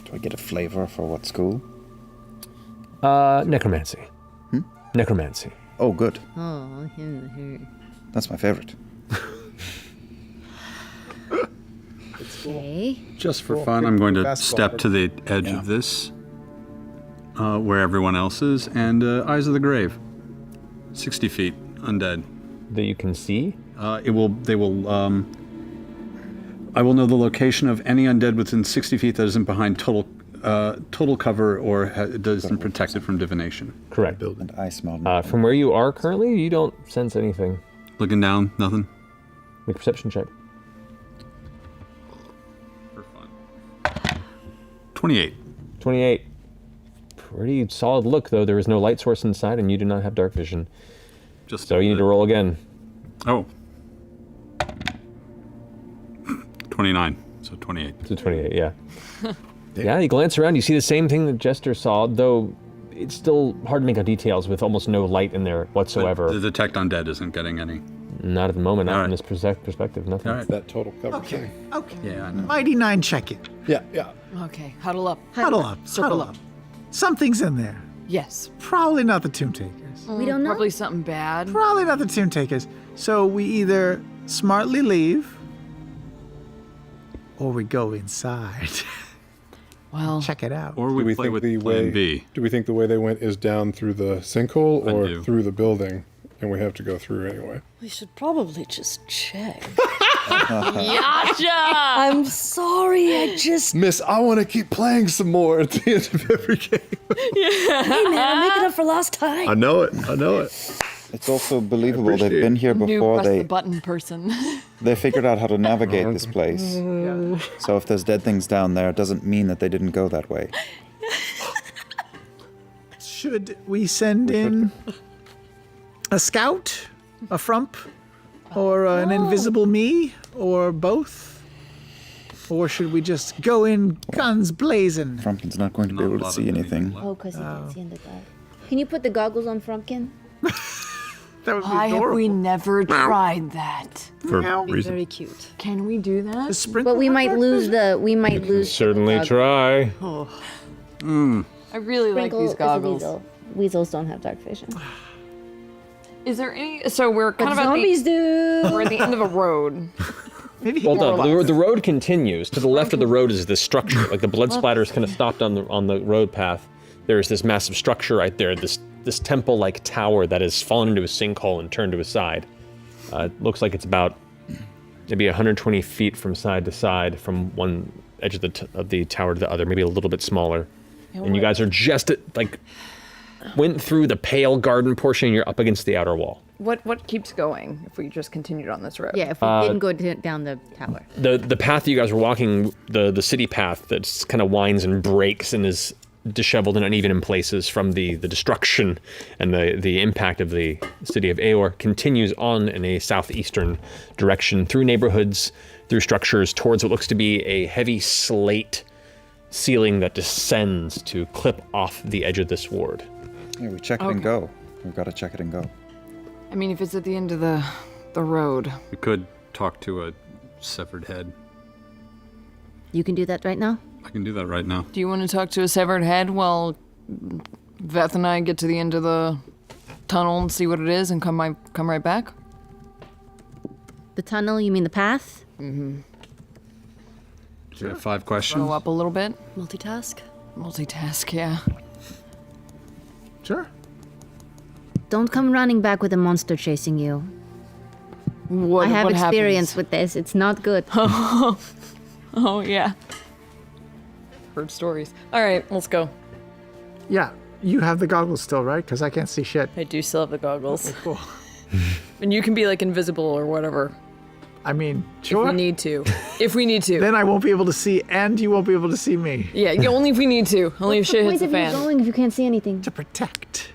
Do I get a flavor for what school? Necromancy. Necromancy. Oh, good. Oh, That's my favorite. okay. Just for fun, I'm going to step to the edge of this, where everyone else is, and Eyes of the Grave. 60 feet, undead. That you can see? I will know the location of any undead within 60 feet that isn't behind total cover or isn't protected from divination. Correct. And I smell From where you are currently, you don't sense anything. Looking down, nothing. Make a perception check. For fun. 28. 28. Pretty solid look, though. There is no light source inside, and you do not have dark vision. So you need to roll again. Oh. 29. So 28. So 28, yeah. Yeah, you glance around, you see the same thing that Jester saw, though it's still hard to make out details with almost no light in there whatsoever. The detect undead isn't getting any. Not at the moment, not from this perspective, nothing. All right. That total cover Okay. thing. Okay. Yeah, I know. Mighty Nine, check it. Yeah, yeah. Okay, huddle up. Huddle up. Circle Huddle up. Something's in there. Yes. Probably not the Tomb Takers. We don't know. Probably something bad. Probably not the Tomb Takers. So we either smartly leave, or we go inside. Well, Check it out. Or Do we we play think with the Plan way? B. Do we think the way they went is down through the sinkhole I or do. through the building, and we have to go through anyway? We should probably just check. Gotcha! I'm sorry, I just. Miss, I want to keep playing some more at the end of every game. Hey man, I'm making up for lost time. I know it. I know it. It's also believable. They've appreciate been here New before. press the They button person. they figured out how to navigate this place. So if there's dead things down there, it doesn't mean that they didn't go that way. Should we send in a scout, a frump, or an invisible me, or both? Or should we just go in guns blazing? Frumpkin's not going to be Not a able to lot of see anything anything. left. Oh, because he can't see in the dark. Can you put the goggles on Frumpkin? That would be Why have adorable. we never tried that? For Meow. reason. Very cute. Can we do that? The sprinkle But we might pepper? lose the. We might lose. Certainly the try. I really like Sprinkle these is a goggles. weasel. Weasels don't have dark vision. Is there any? So we're kind But of zombies do. We're at the end of a road. Maybe Hold on, the road continues. To the left of the road is this structure. Like the blood splatter is kind of stopped on the road path. There's this massive structure right there, this temple-like tower that has fallen into a sinkhole and turned to a side. It looks like it's about maybe 120 feet from side to side, from one edge of the tower to the other, maybe a little bit smaller. And you guys are just went through the pale garden portion, and you're up against the outer wall. What keeps going if we just continued on this road? Yeah, if we didn't go down the tower. The path that you guys were walking, the city path that kind of winds and breaks and is disheveled and uneven in places from the destruction and the impact of the city of Aor, continues on in a southeastern direction through neighborhoods, through structures, towards what looks to be a heavy slate ceiling that descends to clip off the edge of this ward. Yeah, we check it and go. We've got to check it and go. I mean, if it's at the end of the road. We could talk to a severed head. You can do that right now? I can do that right now. Do you want to talk to a severed head while Veth and I get to the end of the tunnel and see what it is and come right back? The tunnel, you mean the path? Mm-hmm. Do you have 5 questions? Go up a little bit. Multitask? Multitask, yeah. Sure. Don't come running back with a monster chasing you. What I have what experience happens? with this. It's not good. Oh, yeah. Heard stories. All right, let's go. Yeah, you have the goggles still, right? Because I can't see shit. I do still have the goggles. Okay, cool. And you can be like invisible or whatever. I mean, sure. If we need to. If we need to. Then I won't be able to see, and you won't be able to see me. Yeah, only if we need to. Only if shit hits the What's the point fan. of you going if you can't see anything? To protect.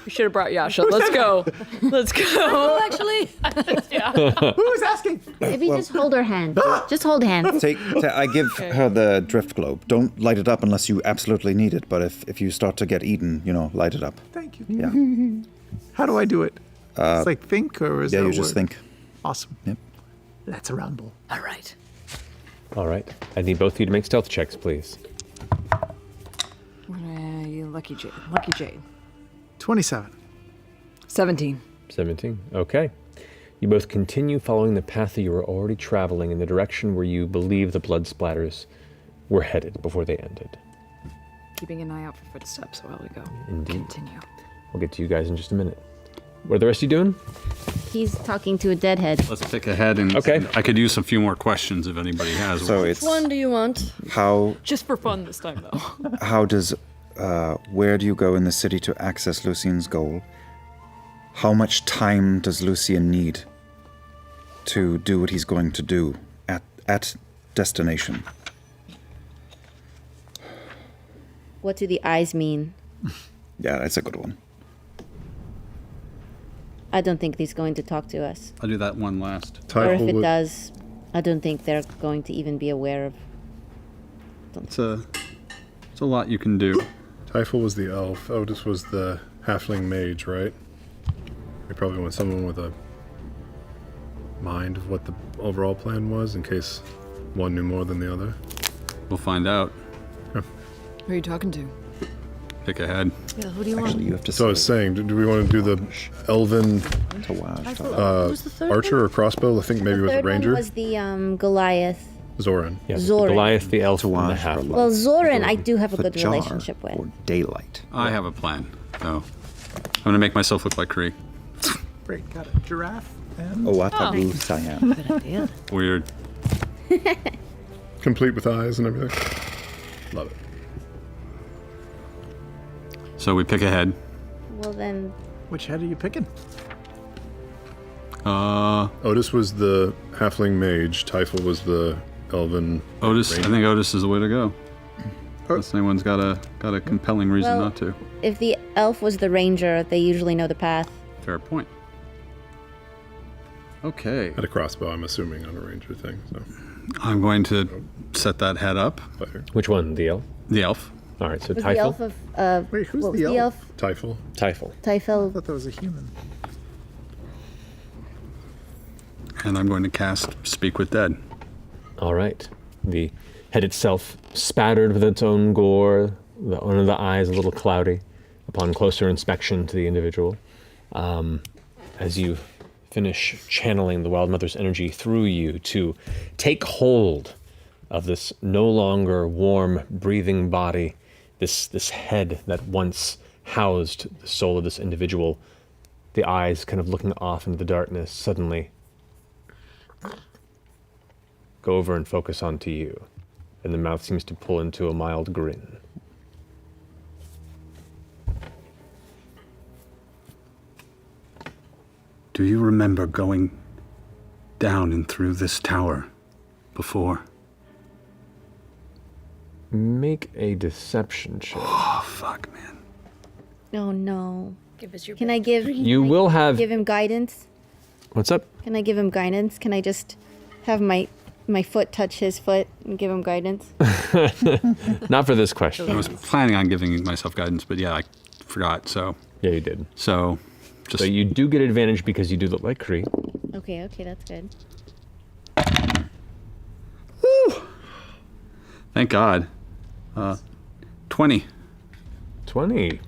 We should have brought Yasha. Let's go. Let's go. Actually, Yeah. Who's asking? Maybe just hold her hand. Just hold hands. I give her the drift globe. Don't light it up unless you absolutely need it, but if you start to get eaten, light it up. Thank you. Yeah. How do I do it? It's like think, or is Yeah, that you a just word? think. Awesome. Yep. That's a round ball. All right. All right. I need both of you to make stealth checks, please. You lucky Jade. Lucky Jade. 27. 17. 17. Okay. You both continue following the path that you were already traveling in the direction where you believe the blood splatters were headed before they ended. Keeping an eye out for footsteps while we go. Indeed. Continue. We'll get to you guys in just a minute. What are the rest of you doing? He's talking to a deadhead. Let's pick a head, and Okay. I could use a few more questions if anybody has So one. it's which one do you want? how Just for fun this time, though. how does where do you go in the city to access Lucien's goal? How much time does Lucien need to do what he's going to do at destination? What do the eyes mean? Yeah, that's a good one. I don't think he's going to talk to us. I'll do that one last. Or if Typhal it would- does, I don't think they're going to even be aware of. It's a lot you can do. Typhal was the elf. Otis was the halfling mage, right? We probably want someone with a mind of what the overall plan was, in case one knew more than the other. We'll find out. Who are you talking to? Pick a head. Yeah, who do you Actually, you have to So I was saying, do we want to do the elven Who's the third archer or crossbow? I think maybe The with a third ranger. one was the Goliath. Zoran. Yeah, Zoran. Goliath, the elf, and the Tawaj half. for Well, love. Zoran, I do have a good Fajar relationship with. for daylight. I have a plan, though. I'm gonna make myself look like Kree. Great, got a giraffe and Oatabu Siam. Good idea. Weird. Complete with eyes and everything. Love it. So we pick a head. Well, then, which head are you picking? Otis was the halfling mage. Typhal was the elven. Otis. I ranger. think Otis is the way to go. Unless anyone's got a compelling reason Well- not to. if the elf was the ranger, they usually know the path. Fair point. Okay. Had a crossbow, I'm assuming, on a ranger thing. So, I'm going to set that head up. fire. Which one? The elf? The elf. All right, so Was the elf Typhal. of Wait, who's what was the the elf? elf? Typhal. Typhal. I Typhal. thought that was a human. And I'm going to cast Speak with Dead. All right. The head itself spattered with its own gore, one of the eyes a little cloudy upon closer inspection to the individual. As you finish channeling the Wild Mother's energy through you to take hold of this no longer warm, breathing body, this head that once housed the soul of this individual, the eyes kind of looking off into the darkness, suddenly go over and focus onto you, and the mouth seems to pull into a mild grin. Do you remember going down and through this tower before? Make a deception check. Oh, fuck, man. Oh no. Give us your. Can I give? You can I will have. give him guidance? What's up? Can I give him guidance? Can I just have my foot touch his foot and give him guidance? Not for this question. I was planning on giving myself guidance, but yeah, I forgot, so. Yeah, you did. So, just. So you do get advantage because you do look like Kree. Okay, that's good. Woo! Thank God. 20. 20.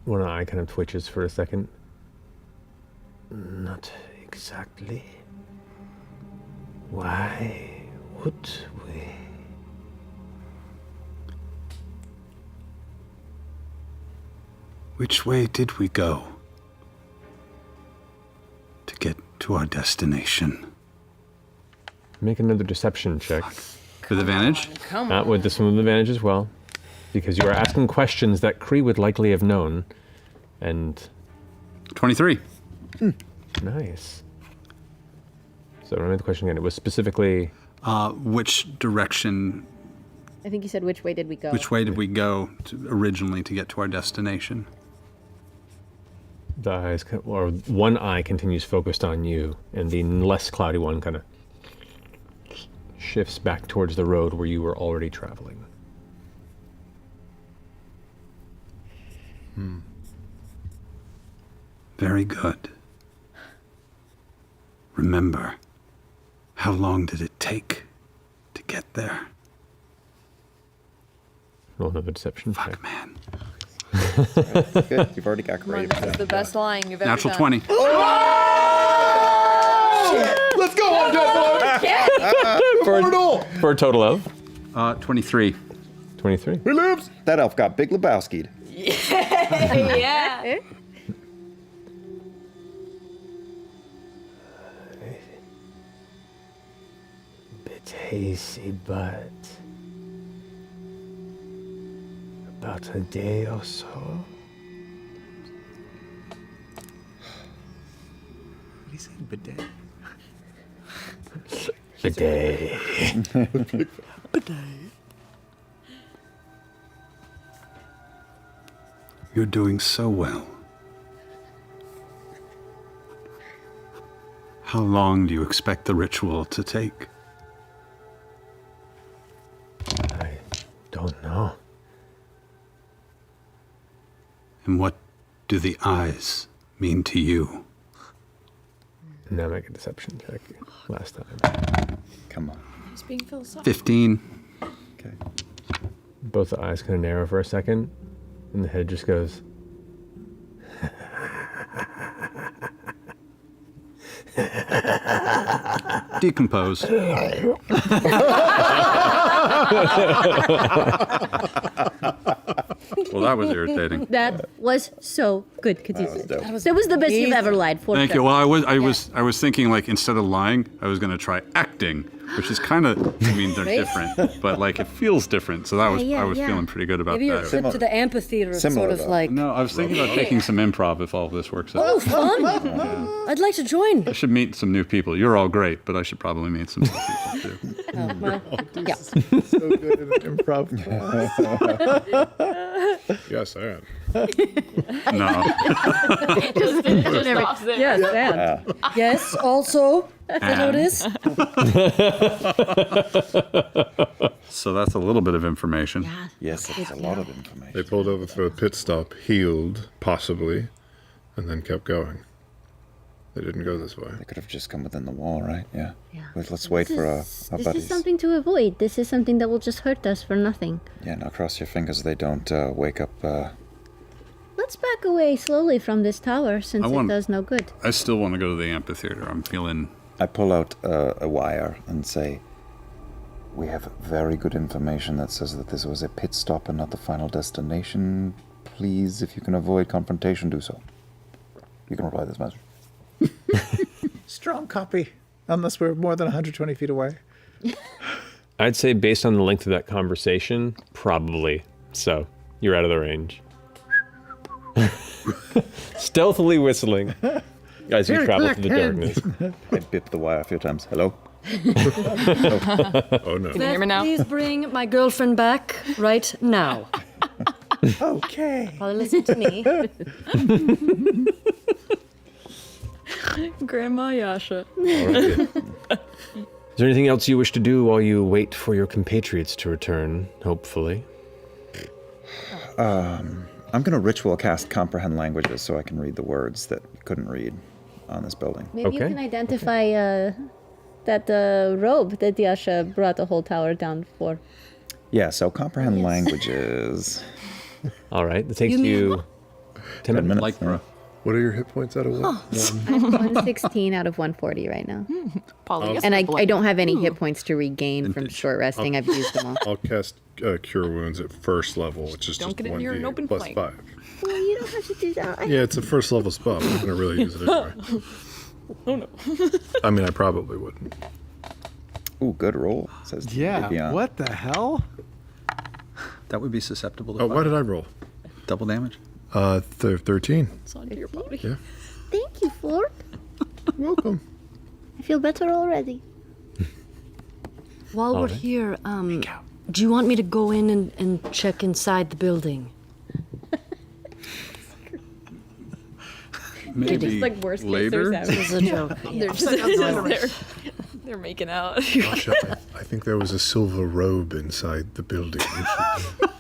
One eye kind of twitches for a second. Not exactly. Why would we? Which way did we go to get to our destination? Make another deception check. With advantage? Not with this one with advantage as well. Because you are asking questions that Kree would likely have known. And 23. Nice. So remember the question again. It was specifically Which direction, I think you said which way did we go? which way did we go originally to get to our destination? the eyes, or one eye continues focused on you, and the less cloudy one kind of shifts back towards the road where you were already traveling. Very good. Remember, how long did it take to get there? Roll another deception check. Fuck, man. Good. You've already got Come on, great. this is the best lying you've ever Natural done. 20. Let's go on, For a total of 23. 23. He lives. That elf got Big Lebowski'd. Yeah. Bit hazy, but about a day or so. What do you say, bidet? A day. You're doing so well. How long do you expect the ritual to take? I don't know. And what do the eyes mean to you? Now make a deception check. Last time. Come on. He's being philosophical. 15. Okay. Both the eyes kind of narrow for a second, and the head just goes. Decompose. Well, that was irritating. That was so good, Caduceus. dope. That was the best you've ever lied for. Thank sure. you. Well, I was thinking, like, instead of lying, I was gonna try acting, which is kind of, I mean, they're different, but like it feels different. So that was Yeah, I was yeah. feeling pretty good about Maybe your that. trip to the amphitheater is Similar, sort of though. like, No, I was thinking about taking some improv if all of this works out. oh, fun. I'd like to join. I should meet some new people. You're all great, but I should probably meet some new people too. Well, yeah. So good at an improv class. Yes, I am. No. Yes, and. Yes, also. Is that how it is? So that's a little bit of information. Yes, that's a lot of information. They pulled over for a pit stop, healed, possibly, and then kept going. They didn't go this way. They could have just come within the wall, right? Yeah. Yeah. Let's wait for our This buddies. is something to avoid. This is something that will just hurt us for nothing. Yeah, now cross your fingers they don't wake up. Let's back away slowly from this tower since I want- it does no good. I still want to go to the amphitheater. I'm feeling. I pull out a wire and say, we have very good information that says that this was a pit stop and not the final destination. Please, if you can avoid confrontation, do so. You can reply to this message. Strong copy. Unless we're more than 120 feet away. I'd say based on the length of that conversation, probably. So you're out of the range. stealthily whistling as you travel through the darkness. I bit the wire a few times. Hello? Oh no. Can you hear me now? Please bring my girlfriend back right now. Okay. Probably listen to me. Grandma Yasha. Is there anything else you wish to do while you wait for your compatriots to return, hopefully? I'm going to ritual cast comprehend languages so I can read the words that we couldn't read on this building. Maybe you Okay. can identify that robe that Yasha brought the whole tower down for. Yeah, so comprehend languages. All right, that takes you 10 minutes. Like, bro. What are your hit points out of what? I'm 116 out of 140 right now. Polyester And I blend. don't have any hit points to regain from short resting. I've used them all. I'll cast Cure Wounds at first level, which is Don't just get it near an 1d8 open plus flame. 5. Well, you don't have to do that. Yeah, it's a first level spell. I'm not going to really use it anyway. Oh no. I mean, I probably wouldn't. Ooh, good roll, says Yeah. Dion. What the hell? That would be susceptible to Oh, what did I roll? double damage. 13. It's onto your body. Yeah. Thank you, Ford. Welcome. I feel better already. While we're here, do you want me to go in and check inside the building? Maybe Like worst case, later. there's It was a joke. They're just they're making out. Gosh, I think there was a silver robe inside the building.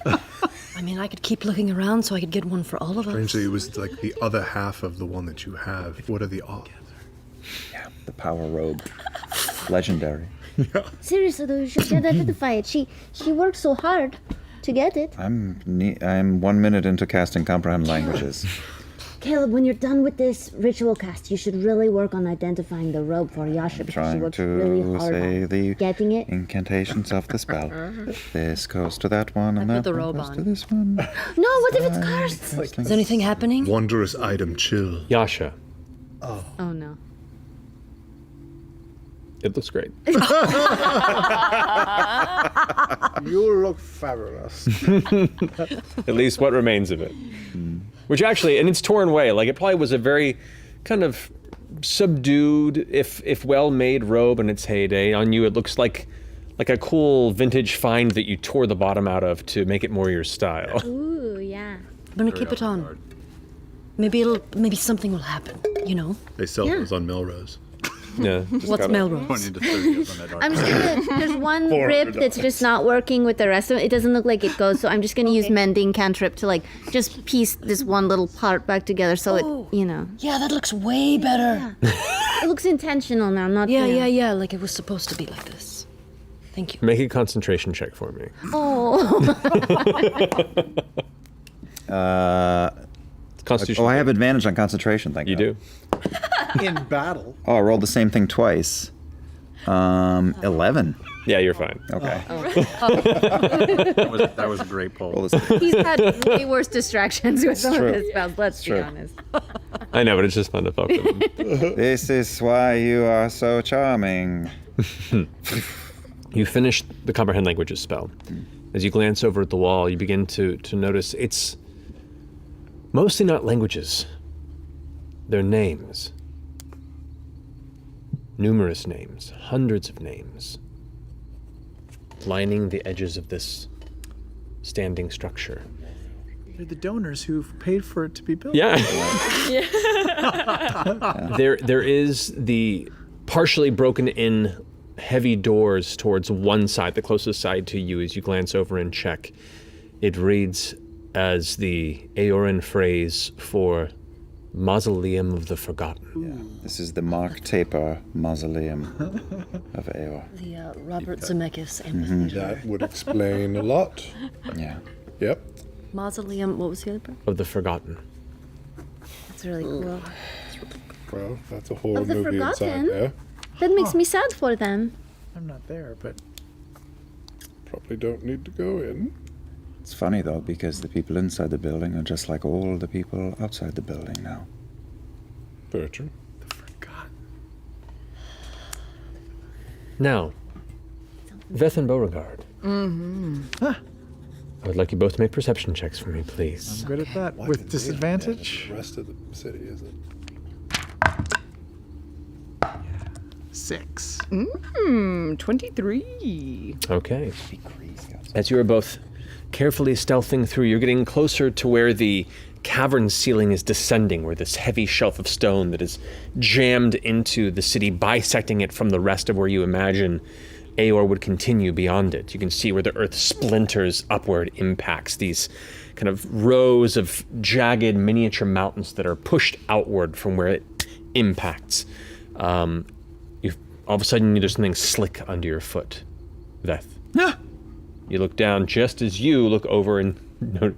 I mean, I could keep looking around so I could get one for all of us. Strangely, it was like the other half of the one that you have. What are the odds? Yeah, the power robe. Legendary. Seriously, though, you should identify it. She worked so hard to get it. I'm 1 minute into casting comprehend languages. Caleb, when you're done with this ritual cast, you should really work on identifying the robe for Yasha because she Trying worked to really hard say on the getting it. incantations of the spell. This goes to that one, and put that the one robe goes on. to this one. No, what if it's cursed? Is anything happening? Wondrous item, chill. Yasha, Oh no. it looks great. You look fabulous. At least what remains of it. Which actually, in its torn way, like it probably was a very kind of subdued, if well-made robe in its heyday. On you, it looks like a cool vintage find that you tore the bottom out of to make it more your style. Ooh, yeah. I'm gonna keep it on. Maybe something will happen, you know? They sell those on Melrose. Yeah. What's Melrose? 20 to 30 of them at I'm just gonna. There's one rip that's just not working with the rest of it. It doesn't look like it goes, so I'm just gonna use mending cantrip to like just piece this one little part back together, so it, you know, Yeah, that looks way better. it looks intentional now, not. Yeah, like it was supposed to be like this. Thank you. Make a concentration check for me. Oh. Constitution. Oh, I have advantage on concentration, thank You God. do? In battle. Oh, I rolled the same thing twice. 11. Yeah, you're fine. Okay. That was a great poll. Roll this- He's had way worse distractions with some true. of his spells. Let's be true. honest. I know, but it's just fun to fuck with them. This is why you are so charming. You finish the comprehend languages spell. As you glance over at the wall, you begin to notice it's mostly not languages. They're names. Numerous names, hundreds of names, lining the edges of this standing structure. They're the donors who've paid for it to be built. Yeah. There is the partially broken in heavy doors towards one side, the closest side to you as you glance over and check. It reads as the Aoran phrase for Mausoleum of the Forgotten. This is the Mark Taper Mausoleum of Eor. The Robert Zemeckis amphitheater. That would explain a lot. Yeah. Yep. Mausoleum, what was the other part? Of the Forgotten. That's really cool. Well, that's a whole Of the movie inside Forgotten? there. That makes me sad for them. I'm not there, but Probably don't need to go in. It's funny though, because the people inside the building are just like all the people outside the building now. Very true. Now, Veth and Beauregard. I would like you both to make perception checks for me, please. I'm good at that. With disadvantage. The rest of the city, is it? 6. 23. Okay. As you are both carefully stealthing through, you're getting closer to where the cavern ceiling is descending, where this heavy shelf of stone that is jammed into the city, bisecting it from the rest of where you imagine Aor would continue beyond it. You can see where the earth splinters upward, impacts these kind of rows of jagged miniature mountains that are pushed outward from where it impacts. All of a sudden, there's something slick under your foot, Veth. You look down just as you look over and you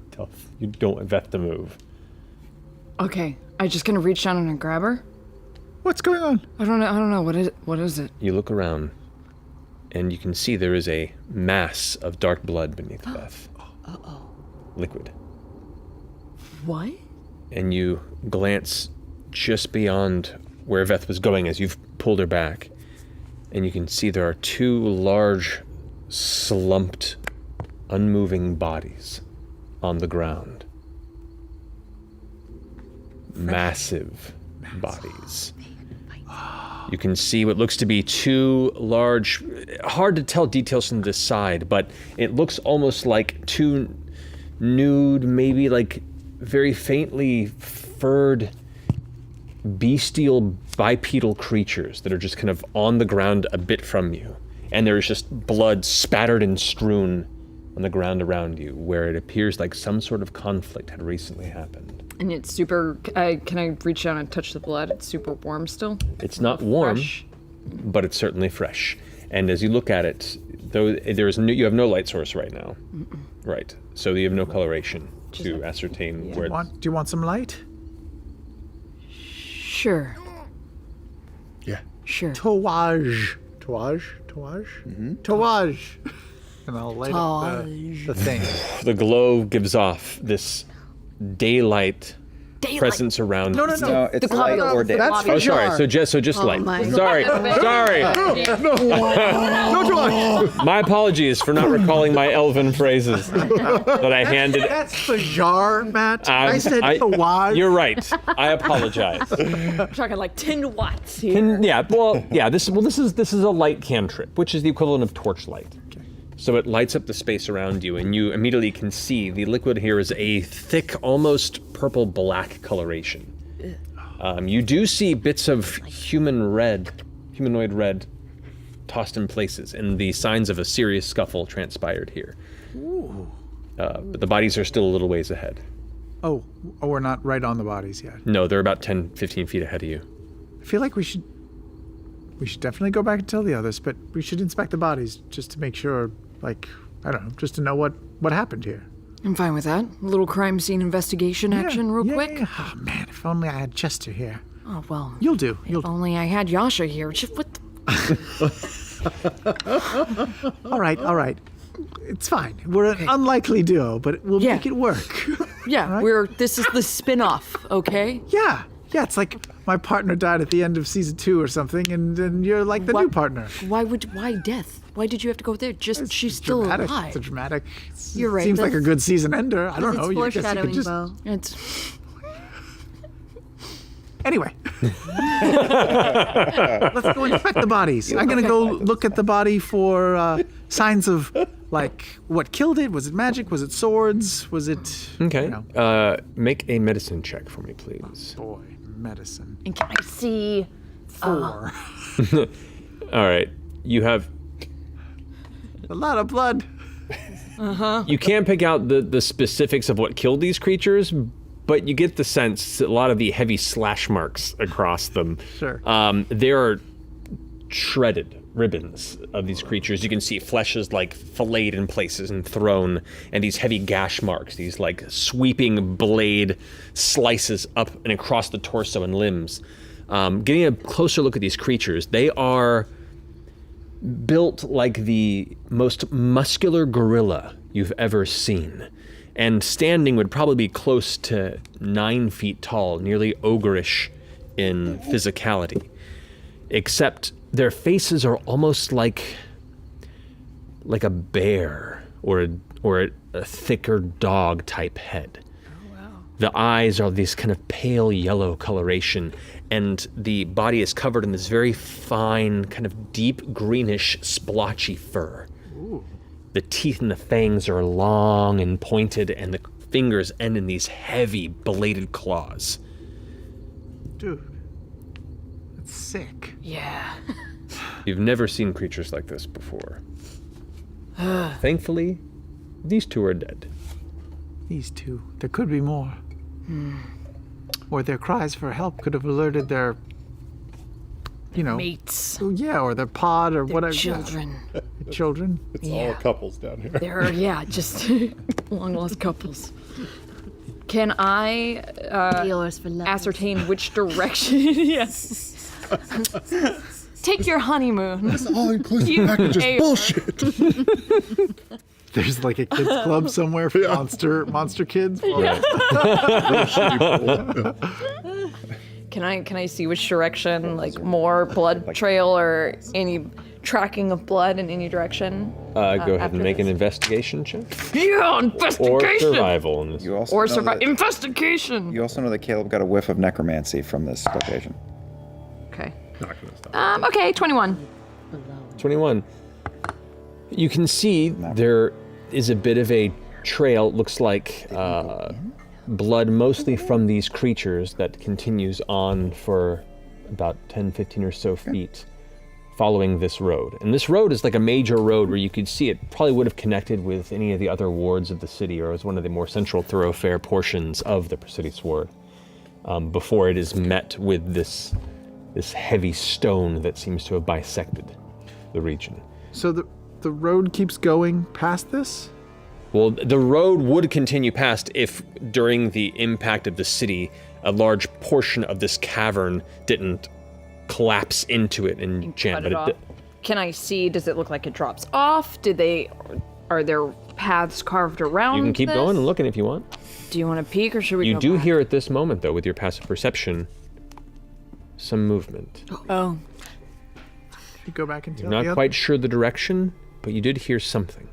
don't want Veth to move. Okay, I just gonna reach down and grab her? What's going on? I don't know. What is it? You look around, and you can see there is a mass of dark blood beneath Veth. Liquid. What? And you glance just beyond where Veth was going as you've pulled her back, and you can see there are 2 large, slumped, unmoving bodies on the ground. Massive bodies. You can see what looks to be 2 large, hard to tell details from this side, but it looks almost like 2 nude, maybe like very faintly furred, bestial bipedal creatures that are just kind of on the ground a bit from you. And there is just blood spattered and strewn on the ground around you, where it appears like some sort of conflict had recently happened. And it's super. Can I reach down and touch the blood? It's super warm still. It's not warm, Fresh. but it's certainly fresh. And as you look at it, though you have no light source right now. Right. So you have no coloration to ascertain where. Do you want some light? Sure. Yeah. Sure. Towage. And I'll light up the thing. The glow gives off this daylight presence around. No. No, it's light or day. That's for Oh, sorry. sure. So just light. my Sorry. Sorry. My apologies for not recalling my elven phrases that I handed. That's the jar, Matt. I said towage. You're right. I apologize. We're talking like 10 watts here. This is a light cantrip, which is the equivalent of torchlight. So it lights up the space around you, and you immediately can see the liquid here is a thick, almost purple-black coloration. You do see bits of humanoid red, tossed in places, and the signs of a serious scuffle transpired here. But the bodies are still a little ways ahead. Oh, we're not right on the bodies yet. No, they're about 10, 15 feet ahead of you. I feel like we should definitely go back and tell the others, but we should inspect the bodies just to make sure, like, I don't know, just to know what happened here. I'm fine with that. A little crime scene investigation action real quick. Yeah. Oh, man, if only I had Chester here. Oh, well. You'll do. If only I had Yasha here. What the... All right. It's fine. We're an unlikely duo, but we'll make it work. Yeah, this is the spin-off, okay? Yeah, it's like my partner died at the end of season 2 or something, and then you're like the new partner. Why death? Why did you have to go there? She's still dramatic. alive. It's a dramatic. You're right. Seems like a good season ender. I don't know. It's You guess you could foreshadowing, just... Bo. It's... Anyway. Let's go inspect the bodies. I'm going to go look at the body for signs of, like, what killed it. Was it magic? Was it swords? Was it... Okay. You know. Make a medicine check for me, please. Boy, medicine. And can I see... 4. All right. You have... A lot of blood. You can't pick out the specifics of what killed these creatures, but you get the sense that a lot of the heavy slash marks across them. Sure. There are shredded ribbons of these creatures. You can see flesh is like filleted in places and thrown, and these heavy gash marks, these like sweeping blade slices up and across the torso and limbs. Getting a closer look at these creatures, they are built like the most muscular gorilla you've ever seen. And standing would probably be close to 9 feet tall, nearly ogreish in physicality. Except their faces are almost like a bear or a thicker dog type head. The eyes are this kind of pale yellow coloration, and the body is covered in this very fine, kind of deep greenish, splotchy fur. Ooh. The teeth and the fangs are long and pointed, and the fingers end in these heavy, bladed claws. Dude, that's sick. Yeah. You've never seen creatures like this before. Thankfully, these two are dead. These two. There could be more. Or their cries for help could have alerted their, Mates. Yeah, or their pod or whatever. Children. Children. It's all couples down here. They're, just long lost couples. Can I Yours for love. ascertain which direction? Yes. Take your honeymoon. This all-inclusive package is bullshit. There's like a kids club somewhere for monster kids. Can I see which direction? Like more blood trail or any tracking of blood in any direction? Go ahead after and make an this? investigation check. Yeah, investigation. Or survival in this. You also Or know survival. that- Investigation. You also know that Caleb got a whiff of necromancy from this location. Okay. Not gonna stop. Okay, 21. 21. You can see there is a bit of a trail, looks like blood mostly from these creatures that continues on for about 10, 15 or so feet following this road. And this road is like a major road where you could see it probably would have connected with any of the other wards of the city, or was one of the more central thoroughfare portions of the Presidius ward, before it is met with this heavy stone that seems to have bisected the region. So the road keeps going past this? Well, the road would continue past if, during the impact of the city, a large portion of this cavern didn't collapse into it and jam. Cut it off. Can I see? Does it look like it drops off? Are there paths carved around? You can keep this? going and looking if you want. Do you want to peek, or should we? You go do back? hear at this moment, though, with your passive perception, some movement. Oh. You go back into You're not quite sure the direction, but you did hear something.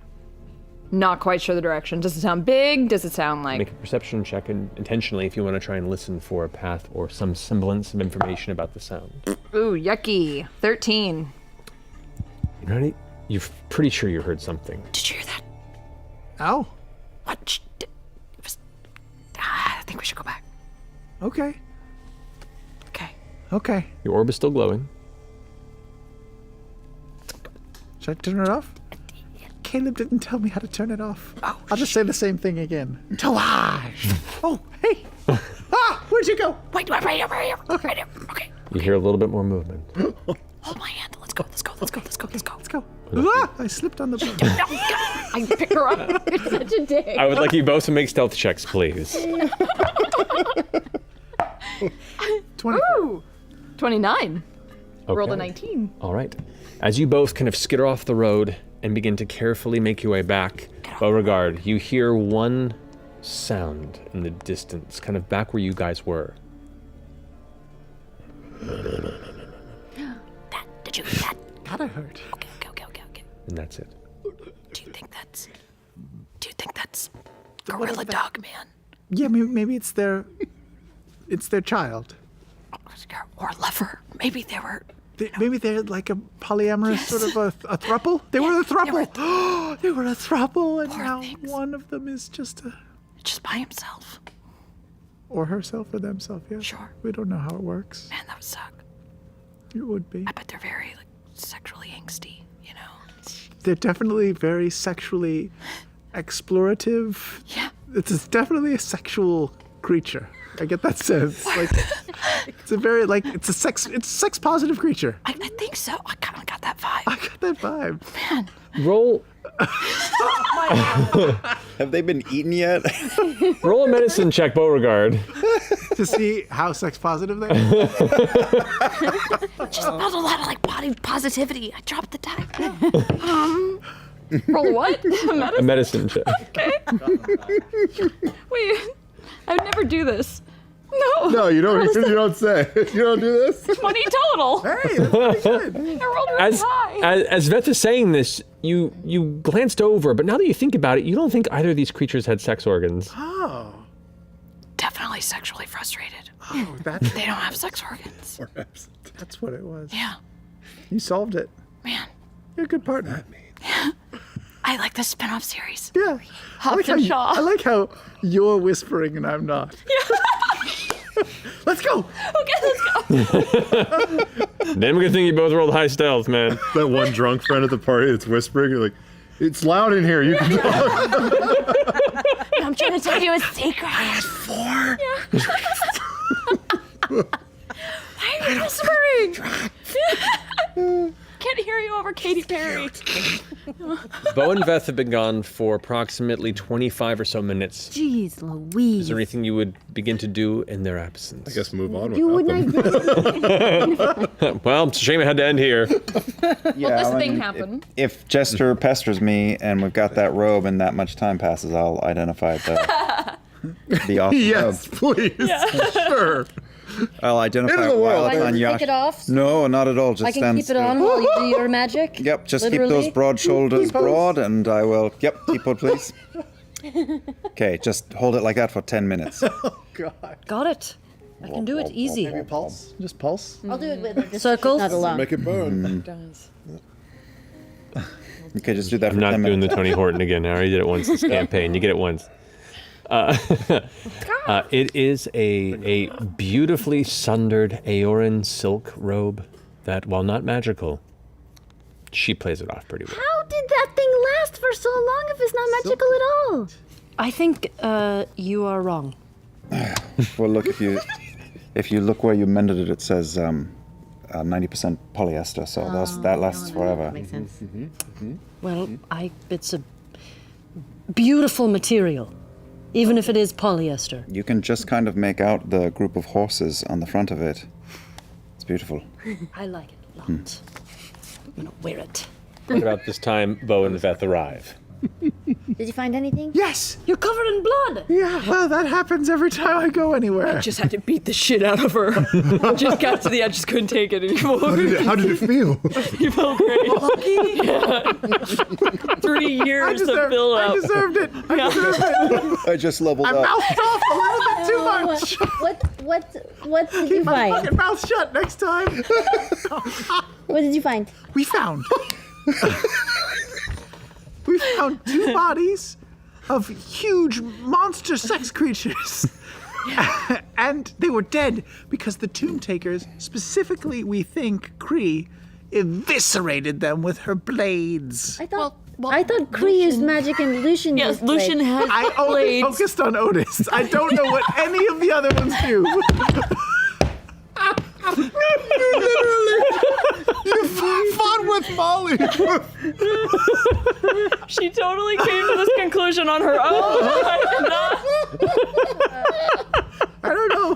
Not quite sure the direction. Does it sound big? Does it sound like? Make a perception check intentionally if you want to try and listen for a path or some semblance of information about the sound. Ooh, yucky. 13. You're pretty sure you heard something. Did you hear that? Oh. What? I think we should go back. Okay. Okay. Okay. Your orb is still glowing. Should I turn it off? Caleb didn't tell me how to turn it off. Oh, I'll just say the same thing again. Toage! Oh, hey! Where'd you go? Wait, right here. Right here. Okay. You hear a little bit more movement. Hold my hand. Let's go. Let's go. I slipped on the boat. I pick her up. It's such a day. I would like you both to make stealth checks, please. 20. Ooh. 29. Rolled a Okay. 19. All right. As you both kind of skitter off the road and begin to carefully make your way back, Beauregard, you hear one sound in the distance, kind of back where you guys were. Did you hear that? Gotta hurt. Okay. And that's it. Do you think that's Gorilla Dog Man? Yeah, maybe it's their child. Or lover. Maybe they were. Maybe they're like a polyamorous sort of a throuple. They were a throuple. They were a throuple, and Poor now things. one of them is just by himself. or herself or themselves. Yeah. Sure. We don't know how it works. Man, that would suck. It would be. I bet they're very sexually angsty, you know? They're definitely very sexually explorative. Yeah. It's definitely a sexual creature. I get that sense. Like, it's a very it's a sex positive creature. I think so. I kind of got that vibe. I got that vibe. Man. Roll Have they been eaten yet? roll a medicine check, Beauregard. To see how sex positive they are. Just not a lot of body positivity. I dropped the die. Roll what? A medicine check. Okay. Wait, I would never do this. No, you don't. You don't say. You don't do this. 20 total. Hey, that's pretty good. I rolled really high. As Veth is saying this, you glanced over, but now that you think about it, you don't think either of these creatures had sex organs. Oh, Definitely sexually frustrated. that's They don't have sex organs. that's what it was. Yeah, You solved it. man. You're a good partner. I like the spin-off series. Yeah. Hobbs and Shaw. I like how you're whispering and I'm not. Let's go. Okay, let's go. Then we're gonna think you both rolled high stealth, man. That one drunk friend at the party that's whispering. You're like, it's loud in here. You can talk. I'm trying to tell you a secret. Four. Why are you whispering? Can't hear you over Katy Perry. Bo and Veth have been gone for approximately 25 or so minutes. Jeez Louise. Is there anything you would begin to do in their absence? I guess move on You without would them. Well, it's a shame it had to end here. Yeah, This I thing mean, happened. If Jester pesters me and we've got that robe and that much time passes, I'll identify the awesome Yes, robe. please. Sure. I'll identify End of the it while world. it's I on can Yash. take it off? No, not at all. Just I can stand keep it still. on while you do your magic? Yep, just keep Literally? those broad shoulders broad, and I will. Yep, T-pose, please. Okay, just hold it like that for 10 minutes. Got it. I can do it easy. Maybe pulse. Just pulse. I'll do it with her. Circles? Not alone. Make it burn. Okay, just do that for I'm not 10 doing the minutes. Tony Horton again. I already did it once this campaign. You get it once. It is a beautifully sundered Aoran silk robe that, while not magical, she plays it off pretty well. How did that thing last for so long if it's not magical at all? I think you are wrong. Well, look, if you look where you mended it, it says 90% polyester, so that lasts forever. Makes sense. Well, it's a beautiful material, even if it is polyester. You can just kind of make out the group of horses on the front of it. It's beautiful. I like it a lot. I'm gonna wear it. What about this time Bo and Veth arrive? Did you find anything? Yes. You're covered in blood. Yeah. Well, that happens every time I go anywhere. Just had to beat the shit out of her. Just got to the edge, just couldn't take it anymore. How did it feel? You felt great. Yeah. 3 years of build I up. deserved it. I deserved it. I just leveled I up. mouthed off a little bit too much. What did you Keep my find? fucking mouth shut next time. What did you find? We found 2 bodies of huge monster sex creatures. And they were dead because the Tomb Takers, specifically we think Kree, eviscerated them with her blades. I thought Kree used magic and Lucian Yes, used Lucian blades. has I only blades. focused on Otis. I don't know what any of the other ones do. You fought with Molly. She totally came to this conclusion on her own. I don't know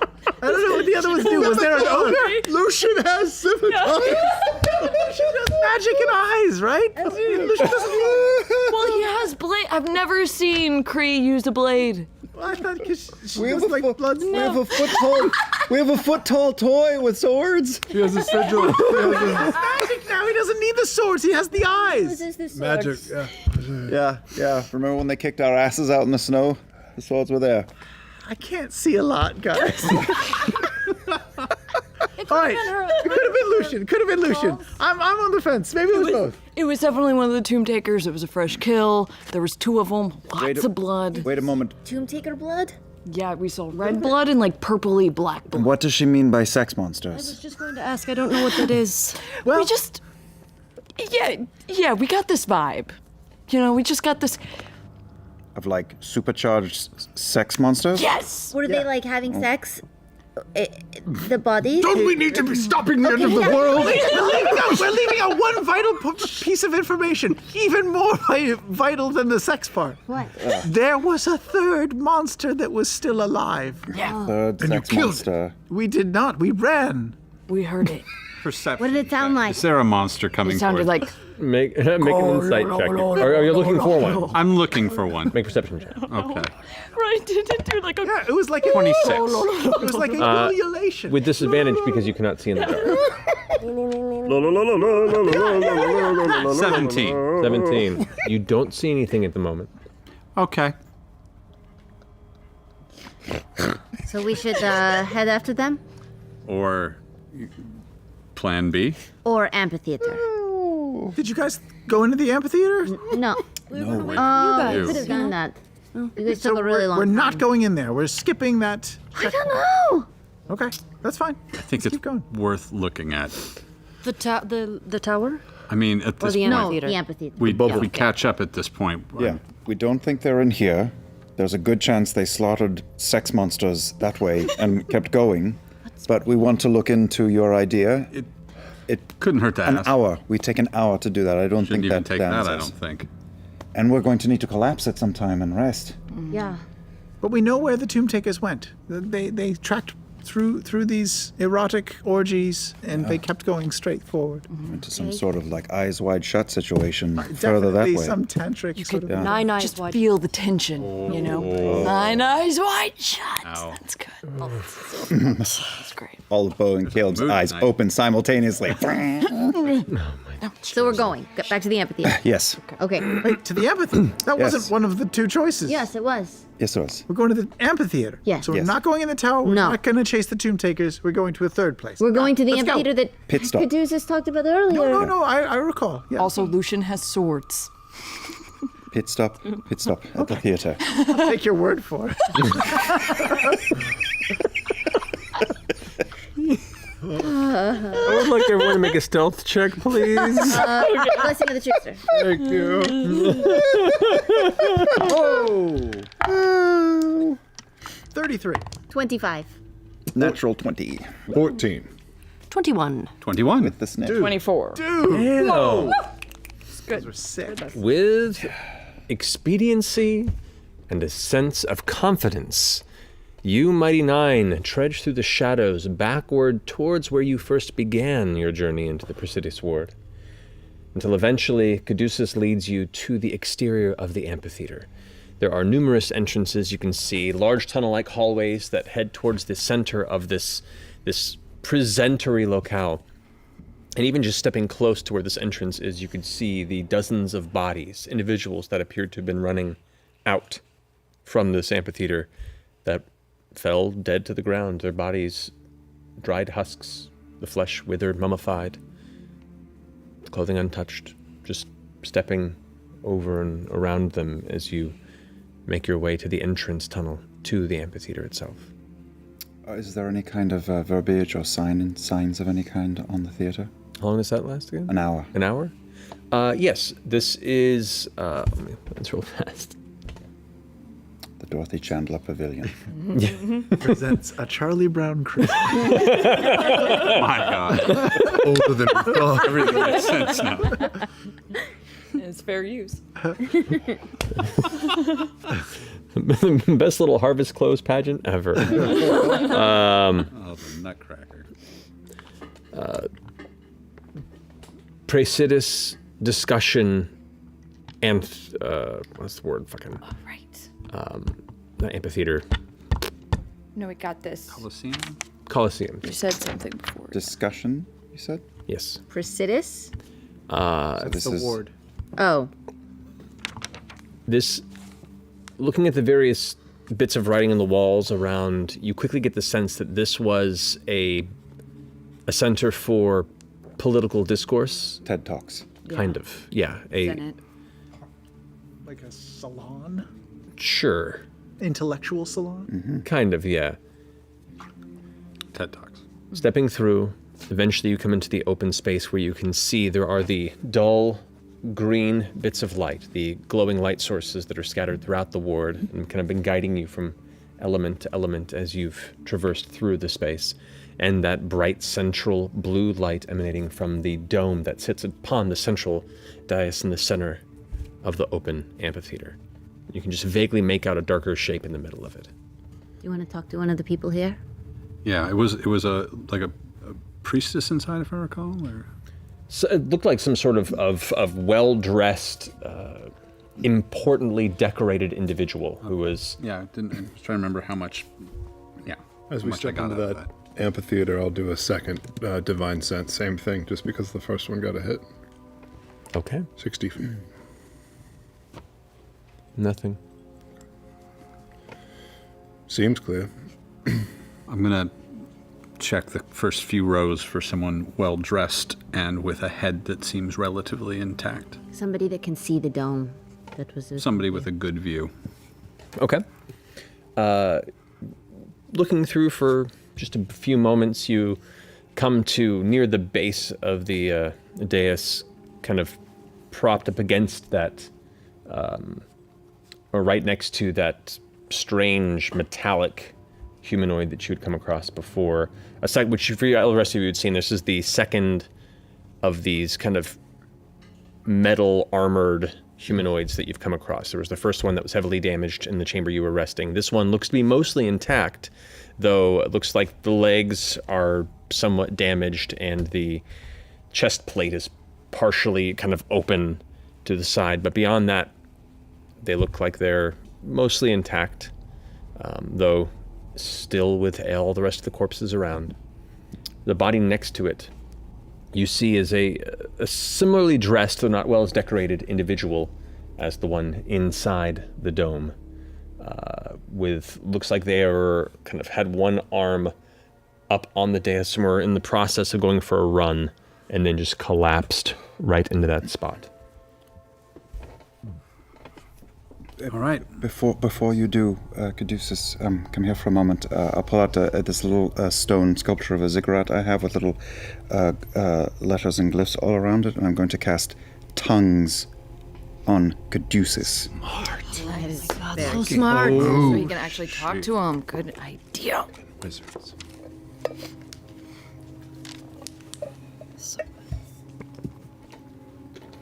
what the other ones do. Was there an ogre? Lucian has scimitar. She does magic and eyes, right? Lucian doesn't. Well, he has blade. I've never seen Kree use a blade. I thought because she We have, was a like foot, blood. we have a foot tall. We have a foot tall toy with swords. She has a sigil. Magic now. He doesn't need the swords. He has the eyes. This is the sword. Magic. Yeah. Yeah. Remember when they kicked our asses out in the snow? The swords were there. I can't see a lot, guys. All right. It could have been Lucian. Could have been Lucian. I'm on the fence. Maybe it was both. It was definitely one of the Tomb Takers. It was a fresh kill. There was 2 of them. Lots of blood. Wait a moment. Tomb Taker blood? Yeah, we saw red blood and like purpley black blood. What does she mean by sex I monsters? was just going to ask. I don't know what that is. Well, We just, yeah, we got this vibe. You know, we just got this. Of like supercharged sex monsters? Yes. Were they like having sex? The body? Don't we need to be stopping the end of the world? we're leaving out one vital piece of information, even more vital than the sex part. What? There was a third monster that was still alive. Yeah, Third And you sex killed it. monster. We did not. We ran. we heard it. Perception. What did it sound like? Is there a monster coming It sounded towards- like Make an insight check. Or are you looking for one? I'm looking for one. Make perception check. Okay. right. Did it do like a? Yeah, it was like a 26. It was like an ululation. With disadvantage because you cannot see in the dark. 17. 17. You don't see anything at the moment. Okay. So we should head after them? Or plan B? Or amphitheater? Did you guys go into the amphitheater? No. No way. You. Could have done that. You guys took a really long We're time. not going in there. We're skipping that. I don't know. Okay, that's fine. I think Keep it's going. worth looking at. The tower? I mean, at this the point, No, Amphitheater. the amphitheater. we catch up at this point. Yeah, we don't think they're in here. There's a good chance they slaughtered sex monsters that way and kept going. But we want to look into your idea. It Couldn't hurt to an ask. hour. We take an hour to do that. I don't Shouldn't think even that take damns that, I us. don't think. And we're going to need to collapse at some time and rest. Yeah. But we know where the tomb takers went. They tracked through these erotic orgies, and they kept going straight forward. Into some sort of like eyes wide shut situation further that Definitely way. some tantric sort of. Yeah. 9 eyes Just wide. feel the tension, you know. 9 eyes wide shut. Ow. That's good. That's great. All of Bo and Caleb's Mood eyes night. open simultaneously. So we're going. Get back to the amphitheater. Yes. Okay. Wait, to the amphitheater? That Yes. wasn't one of the two choices. Yes, it was. Yes, it was. We're going to the amphitheater. Yeah. So we're Yes. not going in the tower. We're No. not going to chase the tomb takers. We're going to a third place. We're going to the Let's go. amphitheater that Pit stop. Caduceus talked about earlier. No, I recall. Yeah. Also, Lucian has swords. Pit stop at the theater. I'll take your word for it. I would like everyone to make a stealth check, please. Blessing of the trickster. Thank you. Oh! 33. 25. Natural 20 14. 21. 21. with the snip. 24. Whoa. Those were sick. With expediency and a sense of confidence, you, Mighty Nine, trudge through the shadows backward towards where you first began your journey into the Presidious Ward, until eventually Caduceus leads you to the exterior of the amphitheater. There are numerous entrances you can see, large tunnel-like hallways that head towards the center of this presentory locale. And even just stepping close to where this entrance is, you could see the dozens of bodies, individuals that appeared to have been running out from this amphitheater that fell dead to the ground, their bodies dried husks, the flesh withered, mummified, the clothing untouched, just stepping over and around them as you make your way to the entrance tunnel to the amphitheater itself. Is there any kind of verbiage or signs of any kind on the theater? How long does that last again? An hour. An hour? Yes, this is, let's roll fast. The Dorothy Chandler Pavilion. Presents a Charlie Brown Christmas. My God. Older than we thought. Everything makes sense now. It's fair use. Best little harvest clothes pageant ever. Oh, the nutcracker. Praesidis discussion and what's the word? Fucking Right. not amphitheater, No, we got this. Coliseum. You said something before. Discussion, you said? Yes. Praesidis? So this The is ward. Oh. This, looking at the various bits of writing on the walls around, you quickly get the sense that this was a center for political discourse. TED Talks. Kind of. Yeah. Senate. Like a salon? Sure. Intellectual salon? Kind of, yeah. TED Talks. Stepping through, eventually you come into the open space where you can see there are the dull green bits of light, the glowing light sources that are scattered throughout the ward and kind of been guiding you from element to element as you've traversed through the space. And that bright central blue light emanating from the dome that sits upon the central dais in the center of the open amphitheater. You can just vaguely make out a darker shape in the middle of it. Do you want to talk to one of the people here? Yeah, it was a priestess inside, if I recall? Or? So it looked like some sort of well-dressed, importantly decorated individual who was... Yeah, I was trying to remember how much, As how we much I step got into out of that amphitheater, I'll do a second divine sense. Same thing, just because the first one got a hit. Okay. 60 feet. Nothing. Seems clear. I'm going to check the first few rows for someone well-dressed and with a head that seems relatively intact. Somebody that can see the dome. That was Somebody with a good view. Okay. Looking through for just a few moments, you come to near the base of the dais, kind of propped up against that, or right next to that strange metallic humanoid that you had come across before. A sight which for the rest of you had seen. This is the second of these kind of metal armored humanoids that you've come across. There was the first one that was heavily damaged in the chamber you were resting. This one looks to be mostly intact, though it looks like the legs are somewhat damaged and the chest plate is partially kind of open to the side. But beyond that, they look like they're mostly intact, though still with all the rest of the corpses around. The body next to it, you see is a similarly dressed, though not well as decorated individual as the one inside the dome. With, looks like they are kind of had one arm up on the dais and were in the process of going for a run and then just collapsed right into that spot. All right. Before you do, Caduceus, come here for a moment. I'll pull out this little stone sculpture of a ziggurat I have with little letters and glyphs all around it, and I'm going to cast tongues on Caduceus. So smart. So you can actually talk to him. Good idea. Wizards.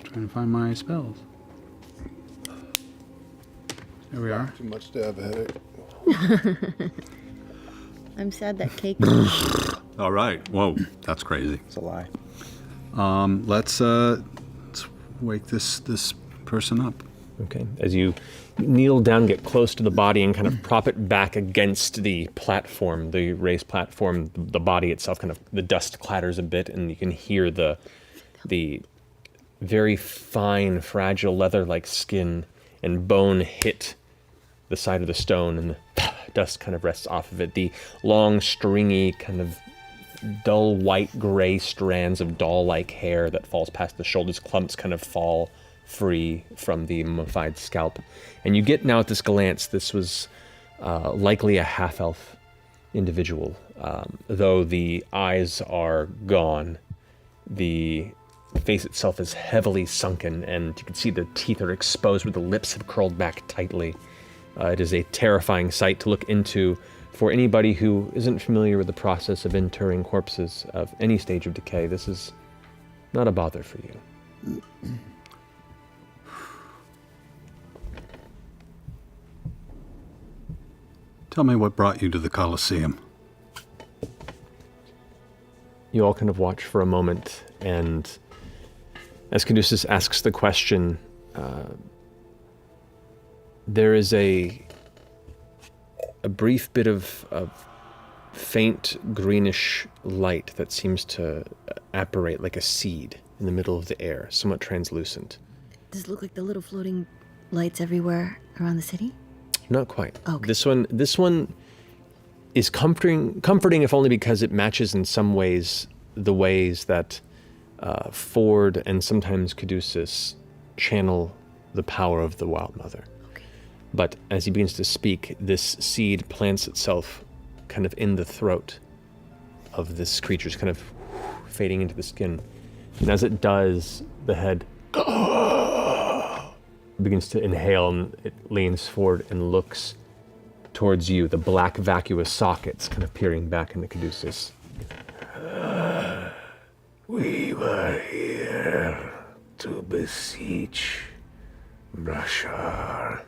Trying to find my spells. There we are. Too much to have a headache. I'm sad that cake. All right. Whoa, that's crazy. It's a lie. Let's wake this person up. Okay, as you kneel down, get close to the body and kind of prop it back against the platform, the raised platform, the body itself kind of, the dust clatters a bit and you can hear the very fine, fragile leather-like skin and bone hit the side of the stone and the dust kind of rests off of it. The long, stringy, kind of dull white-gray strands of doll-like hair that falls past the shoulders, clumps kind of fall free from the mummified scalp. And you get now at this glance, this was likely a half-elf individual. Though the eyes are gone, the face itself is heavily sunken, and you can see the teeth are exposed where the lips have curled back tightly. It is a terrifying sight to look into for anybody who isn't familiar with the process of interring corpses of any stage of decay. This is not a bother for you. Tell me what brought you to the Colosseum. You all kind of watch for a moment, and as Caduceus asks the question, there is a brief bit of faint greenish light that seems to apparate like a seed in the middle of the air, somewhat translucent. Does it look like the little floating lights everywhere around the city? Not quite. Okay. This one is comforting if only because it matches in some ways the ways that Ford and sometimes Caduceus channel the power of the Wild Mother. Okay. But as he begins to speak, this seed plants itself kind of in the throat of this creature, kind of fading into the skin. And as it does, the head begins to inhale, and it leans forward and looks towards you, the black vacuous sockets kind of peering back into Caduceus. We were here to beseech Brashar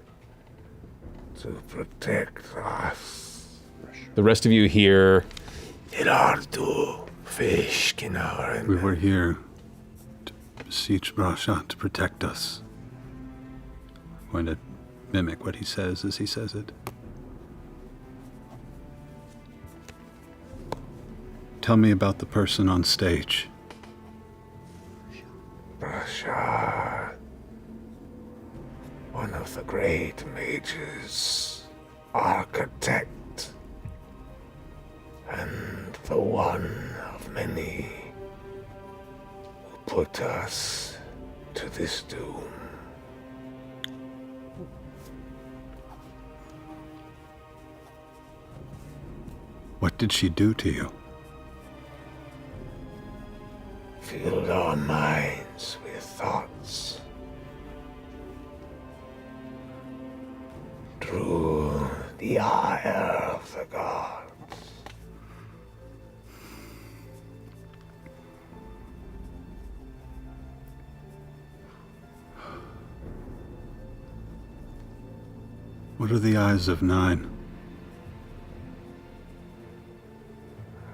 to protect us. The rest of you hear, in order to We were here to beseech Rasha to protect us. I'm going to mimic what he says as he says it. Tell me about the person on stage. Rasha, one of the great mages, architect, and the one of many who put us to this doom. What did she do to you? Filled our minds with thoughts. Drew the ire of the gods. What are the eyes of 9?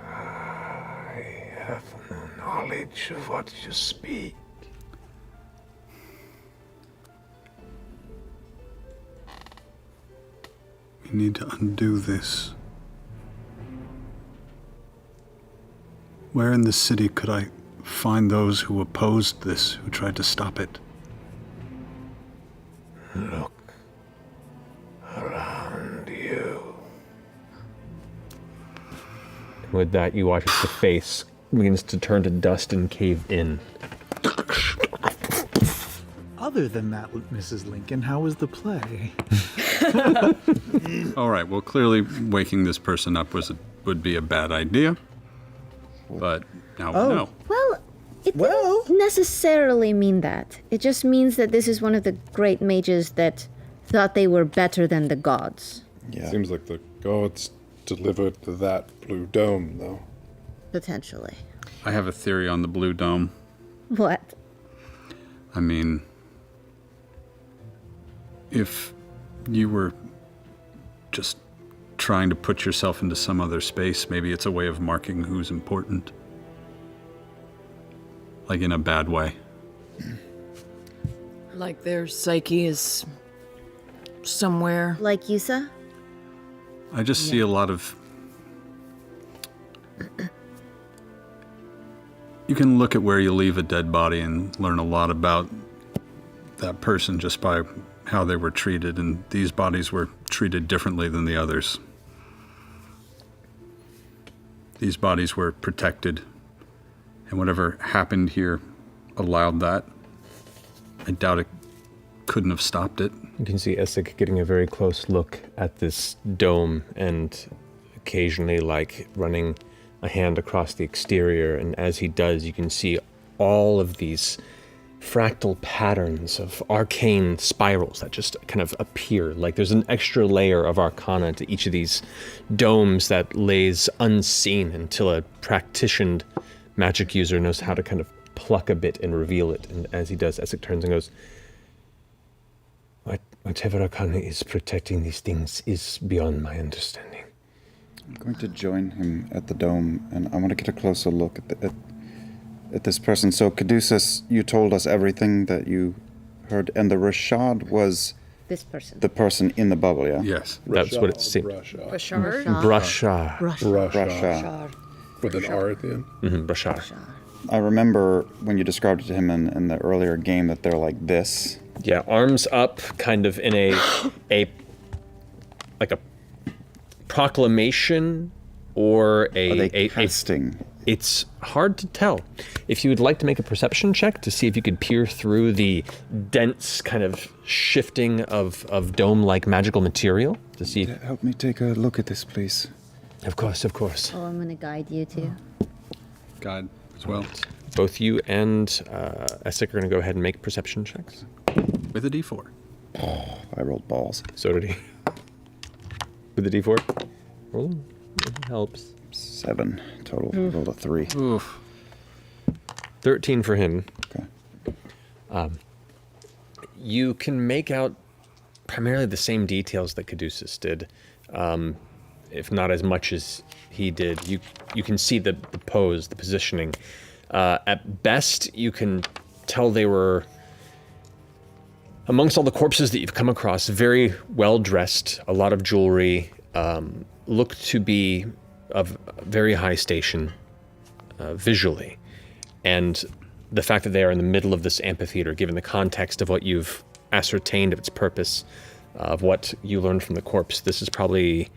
I have no knowledge of what you speak. We need to undo this. Where in the city could I find those who opposed this, who tried to stop it? Look around you. With that, you watch as the face begins to turn to dust and cave in. Other than that, Mrs. Lincoln, how was the play? All right, well, clearly waking this person up would be a bad idea. But now we know. Well, it doesn't necessarily mean that. It just means that this is one of the great mages that thought they were better than the gods. Yeah. Seems like the gods delivered that blue dome, though. Potentially. I have a theory on the blue dome. What? I mean, if you were just trying to put yourself into some other space, maybe it's a way of marking who's important. Like in a bad way. Like their psyche is somewhere. Like Yusa? I just see a lot of... You can look at where you leave a dead body and learn a lot about that person just by how they were treated, and these bodies were treated differently than the others. These bodies were protected, and whatever happened here allowed that. I doubt it couldn't have stopped it. You can see Essek getting a very close look at this dome and occasionally like running a hand across the exterior, and as he does, you can see all of these fractal patterns of arcane spirals that just kind of appear. Like there's an extra layer of arcana to each of these domes that lays unseen until a practiced magic user knows how to kind of pluck a bit and reveal it. And as he does, Essek turns and goes, whatever arcana is protecting these things is beyond my understanding. I'm going to join him at the dome, and I want to get a closer look at this person. So, Caduceus, you told us everything that you heard, and the Rashad was This person. the person in the bubble, yeah? Yes. That's what it seemed. Bashar? Brasha. Rasha. With an R at the end. Mm-hmm, Brasha. I remember when you described it to him in the earlier game that they're like this. Yeah, arms up, kind of in a proclamation or Are they casting? It's hard to tell. If you would like to make a perception check to see if you could peer through the dense kind of shifting of dome-like magical material to see. Help me take a look at this, please. Of course, of course. Oh, I'm going to guide you too. God as well. Both you and Essek are going to go ahead and make perception checks. With a D4. I rolled balls. So did he. With the D4? Roll. It helps. 7 total. Rolled a 3. Oof. 13 for him. Okay. You can make out primarily the same details that Caduceus did. if not as much as he did. You can see the pose, the positioning. At best, you can tell they were, amongst all the corpses that you've come across, very well dressed, a lot of jewelry, look to be of very high station visually. And the fact that they are in the middle of this amphitheater, given the context of what you've ascertained of its purpose, of what you learned from the corpse, this is probably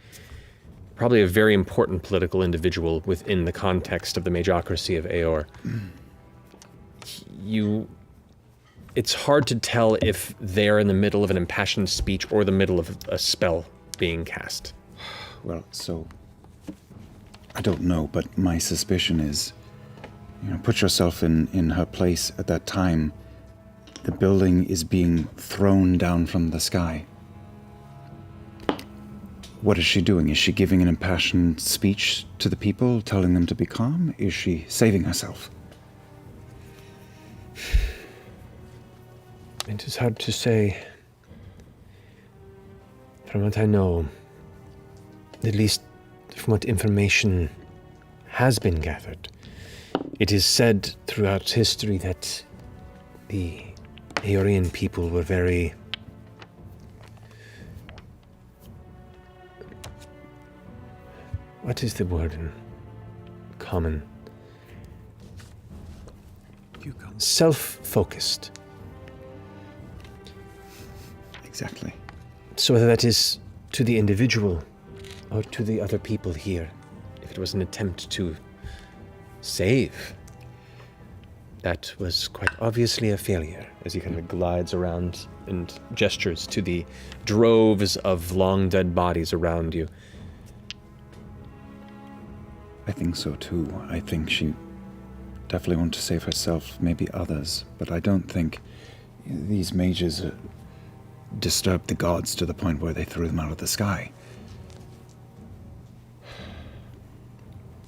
a very important political individual within the context of the magocracy of Aor. It's hard to tell if they're in the middle of an impassioned speech or the middle of a spell being cast. Well, so I don't know, but my suspicion is, put yourself in her place at that time. The building is being thrown down from the sky. What is she doing? Is she giving an impassioned speech to the people, telling them to be calm? Is she saving herself? It is hard to say. From what I know, at least from what information has been gathered, it is said throughout history that the Aorian people were very what is the word in common? Self-focused. Exactly. So whether that is to the individual or to the other people here, if it was an attempt to save, that was quite obviously a failure, as he kind of glides around and gestures to the droves of long dead bodies around you. I think so too. I think she definitely wanted to save herself, maybe others, but I don't think these mages disturbed the gods to the point where they threw them out of the sky.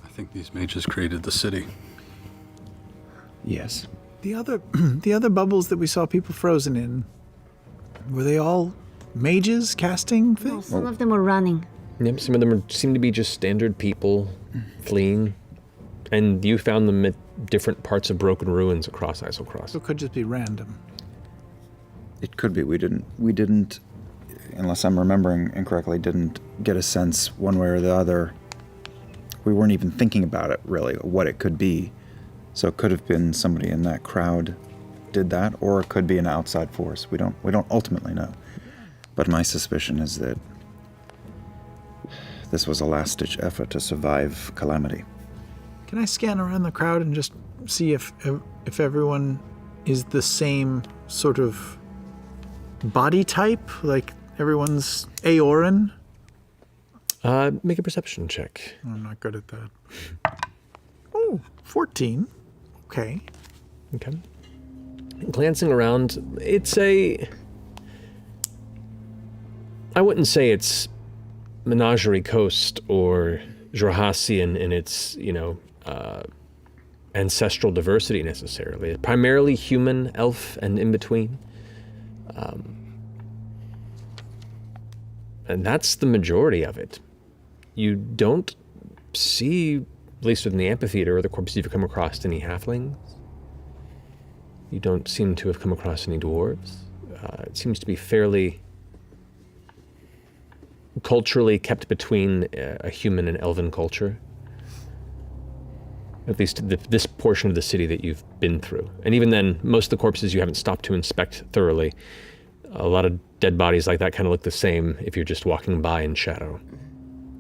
I think these mages created the city. Yes. The other bubbles that we saw people frozen in, were they all mages casting things? Some of them were running. Yep, some of them seem to be just standard people fleeing, and you found them at different parts of broken ruins across Islecross. So it could just be random. It could be. We didn't, unless I'm remembering incorrectly, didn't get a sense one way or the other. We weren't even thinking about it, really, what it could be. So it could have been somebody in that crowd did that, or it could be an outside force. We don't ultimately know. But my suspicion is that this was a last-ditch effort to survive calamity. Can I scan around the crowd and just see if everyone is the same sort of body type? Like everyone's Aoran? Make a perception check. I'm not good at that. Oh, 14. Okay. Okay. Glancing around, I wouldn't say it's Menagerie Coast or Jorhassian in its, ancestral diversity necessarily. Primarily human, elf, and in between. And that's the majority of it. You don't see, at least within the amphitheater or the corpses you've come across, any halflings. You don't seem to have come across any dwarves. It seems to be fairly culturally kept between a human and elven culture. At least this portion of the city that you've been through. And even then, most of the corpses you haven't stopped to inspect thoroughly. A lot of dead bodies like that kind of look the same if you're just walking by in shadow.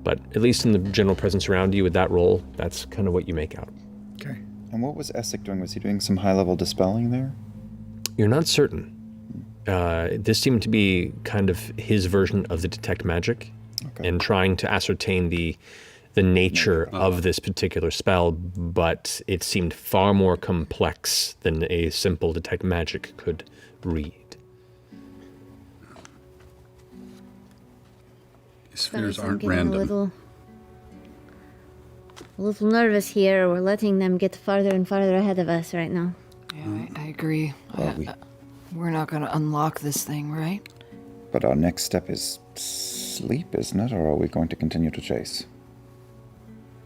But at least in the general presence around you with that roll, that's kind of what you make out. Okay. And what was Essek doing? Was he doing some high-level dispelling there? You're not certain. This seemed to be kind of his version of the detect magic, and trying to ascertain the nature of this particular spell, but it seemed far more complex than a simple detect magic could read. These spheres I'm aren't getting random. A little nervous here. We're letting them get farther and farther ahead of us right now. Yeah, I agree. We're not going to unlock this thing, right? But our next step is sleep, isn't it? Or are we going to continue to chase?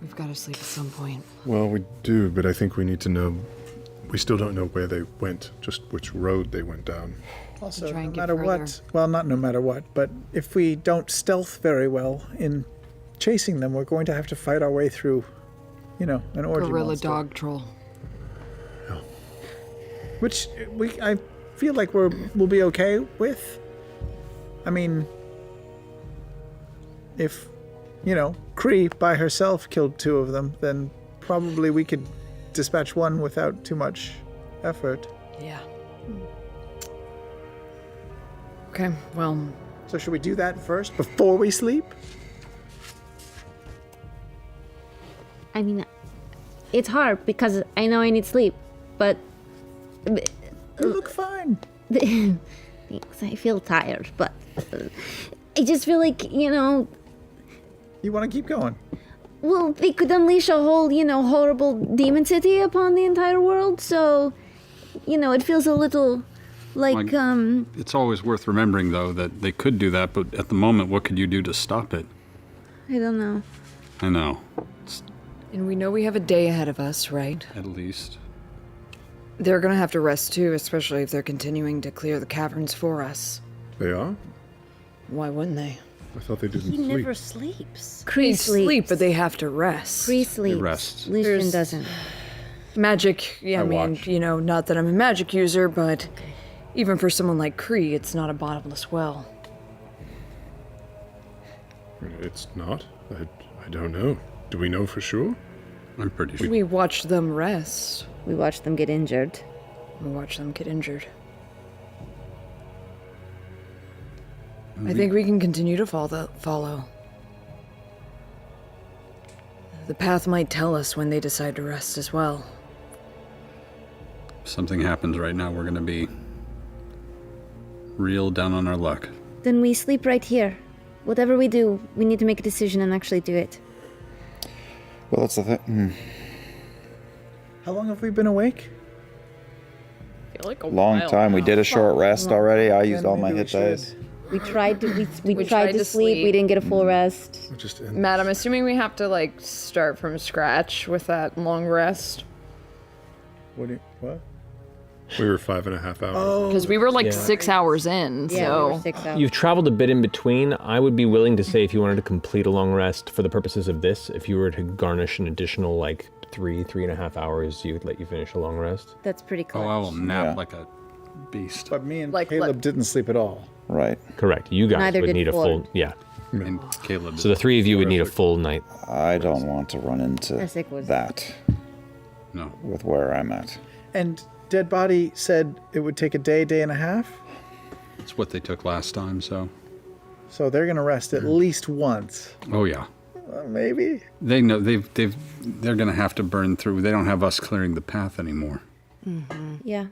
We've got to sleep at some point. Well, we do, but I think we need to know. We still don't know where they went, just which road they went down. Also, Try no and get matter further. what, well, not no matter what, but if we don't stealth very well in chasing them, we're going to have to fight our way through, an orgy Gorilla monster. dog troll. Which I feel like we'll be okay with. I mean, if, Kree by herself killed 2 of them, then probably we could dispatch one without too much effort. Yeah. Okay, well, So should we do that first before we sleep? I mean, it's hard because I know I need sleep, but You look fine. thanks, I feel tired, but I just feel like, You want to keep going? well, they could unleash a whole, horrible demon city upon the entire world, so, it feels a little like, It's always worth remembering, though, that they could do that, but at the moment, what could you do to stop it? I don't know. I know, and we know we have a day ahead of us, right? at least. They're gonna have to rest too, especially if they're continuing to clear the caverns for us. They are? Why wouldn't they? I thought they didn't He sleep. never sleeps. They Kree sleep, sleeps. but they have to rest. Kree sleeps. rest. Lucian There's- doesn't. Magic, yeah, I mean, watch. not that I'm a magic user, but even for someone like Kree, it's not a bottomless well. It's not? I don't know. Do we know for sure? I'm pretty sure. We watched them rest. We watched them get injured. We watched them get injured. I think we can continue to follow. The path might tell us when they decide to rest as well. If something happens right now, we're going to be real down on our luck. Then we sleep right here. Whatever we do, we need to make a decision and actually do it. Well, that's the thing. How long have we been awake? I feel like a Long while time. We now. did a short rest already. I used Then all my maybe hit we should. dice. We tried to we We tried tried to to sleep. We sleep. didn't get a full rest. Just Matt, I'm assuming we have to start from scratch with that long rest What? We were 5.5 hours. Oh, because we were Yeah. 6 hours in. Yeah, we so were 6 hours. You've traveled a bit in between. I would be willing to say if you wanted to complete a long rest for the purposes of this, if you were to garnish an additional 3.5 hours, you would let you finish a long rest. That's pretty close. Oh, I will nap Yeah. like a beast. But me and Like, Caleb didn't sleep at all. Right. Correct. You guys Neither would did need a full, Ford. yeah. And Caleb. So the 3 of you would need a full night. I don't want to run into Essek was- that No. with where I'm at. And Dead Body said it would take a day and a half. It's what they took last time, so. So they're gonna rest at least once. Oh, yeah. Maybe. They know they're going to have to burn through. They don't have us clearing the path anymore. Yeah.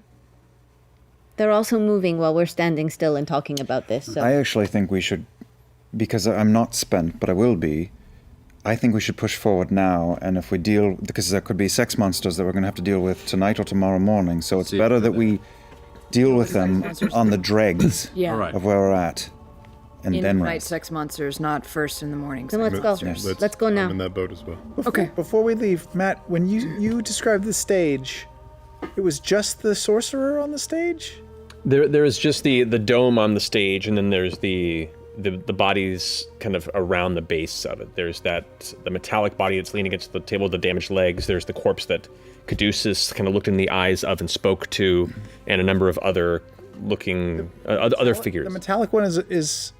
They're also moving while we're standing still and talking about this. So I actually think we should, because I'm not spent, but I will be. I think we should push forward now, and if we deal, because there could be sex monsters that we're going to have to deal with tonight or tomorrow morning, so it's See, better that we deal with them on the dregs Yeah. All right. of where we're at, and In then night rest. sex monsters, not first in the morning. then let's go. Yes. Let's go now. I'm in that boat as well. Okay. Before we leave, Matt, when you described the stage, it was just the sorcerer on the stage? There is just the dome on the stage, and then there's the bodies kind of around the base of it. There's the metallic body that's leaning against the table with the damaged legs. There's the corpse that Caduceus kind of looked in the eyes of and spoke to, and a number of other looking other figures. The metallic one is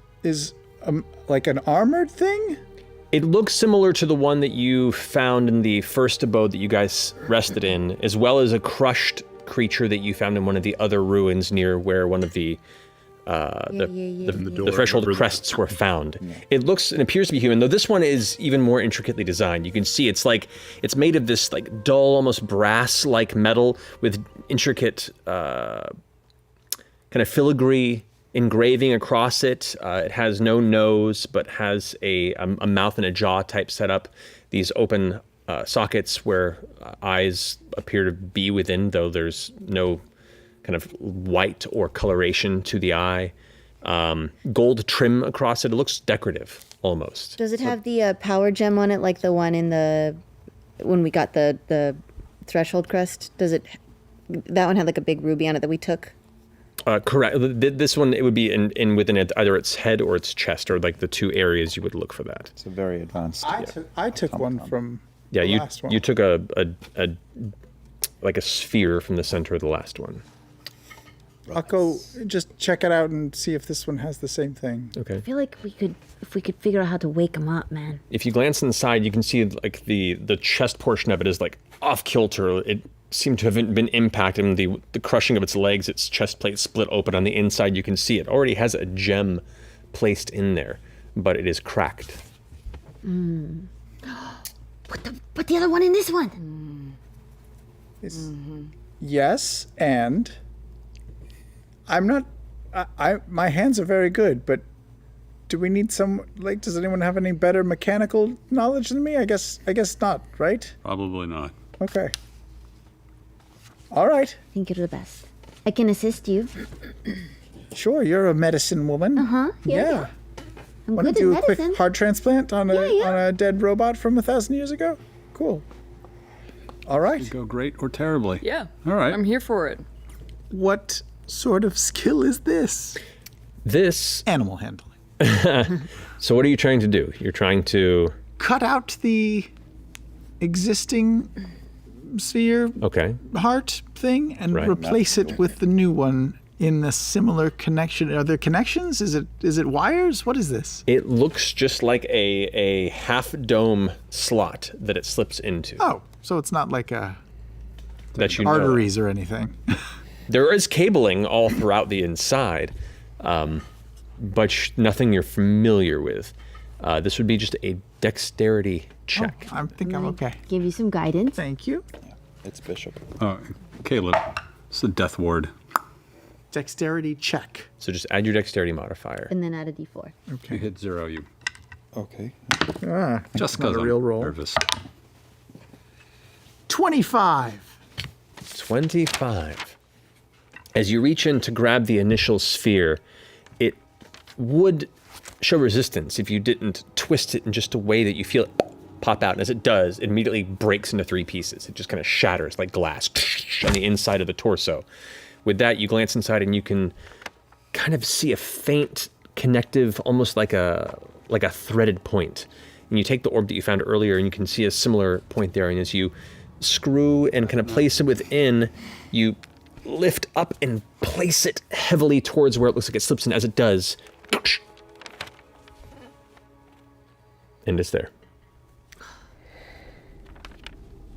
like an armored thing? It looks similar to the one that you found in the first abode that you guys rested in, as well as a crushed creature that you found in one of the other ruins near where one of the threshold crests were found. It looks and appears to be human, though this one is even more intricately designed. You can see it's made of this dull, almost brass-like metal with intricate kind of filigree engraving across it. It has no nose, but has a mouth and a jaw type setup. These open sockets where eyes appear to be within, though there's no kind of white or coloration to the eye. gold trim across it. It looks decorative, almost. Does it have the power gem on it, like the one in when we got the threshold crest? That one had like a big ruby on it that we took? Correct. This one, it would be in within either its head or its chest, or like the two areas you would look for that. It's a very advanced. I took one from Yeah, the you last one. you took a like a sphere from the center of the last one. I'll go just check it out and see if this one has the same thing. Okay. I feel like if we could figure out how to wake him up, man. If you glance inside, you can see like the chest portion of it is like off kilter. It seemed to have been impacted, and the crushing of its legs, its chest plate split open on the inside. You can see it already has a gem placed in there, but it is cracked. Put the other one in this one. Yes, and I'm not. My hands are very good, but do we need some? Like, does anyone have any better mechanical knowledge than me? I guess not. Right? Probably not. Okay. All right. I think you're the best. I can assist you. Sure, you're a medicine woman. Yeah. I'm Want to good do at a quick medicine. heart transplant on a dead robot from 1,000 years ago? Cool. All right. Could go great or terribly. Yeah. All right. I'm here for it. What sort of skill is this? This. Animal handling. So what are you trying to do? You're trying to. Cut out the existing sphere Okay. heart thing and Right. replace it with the new one in a similar connection. Are there connections? Is it wires? What is this? It looks just like a half dome slot that it slips into. Oh, so it's not like That you know. arteries or anything. There is cabling all throughout the inside, but nothing you're familiar with. This would be just a dexterity check. I think I'm okay. Give you some guidance. Thank you. It's Bishop. Oh, Caleb, it's the death ward. Dexterity check. So just add your dexterity modifier. And then add a d4. If you hit 0, you Okay. just not because a I'm real roll. nervous. 25. 25. As you reach in to grab the initial sphere, it would show resistance if you didn't twist it in just a way that you feel it pop out. And as it does, it immediately breaks into 3 pieces. It just kind of shatters like glass on the inside of the torso. With that, you glance inside and you can kind of see a faint connective, almost like a threaded point. And you take the orb that you found earlier and you can see a similar point there. And as you screw and kind of place it within, you lift up and place it heavily towards where it looks like it slips in. As it does, and it's there.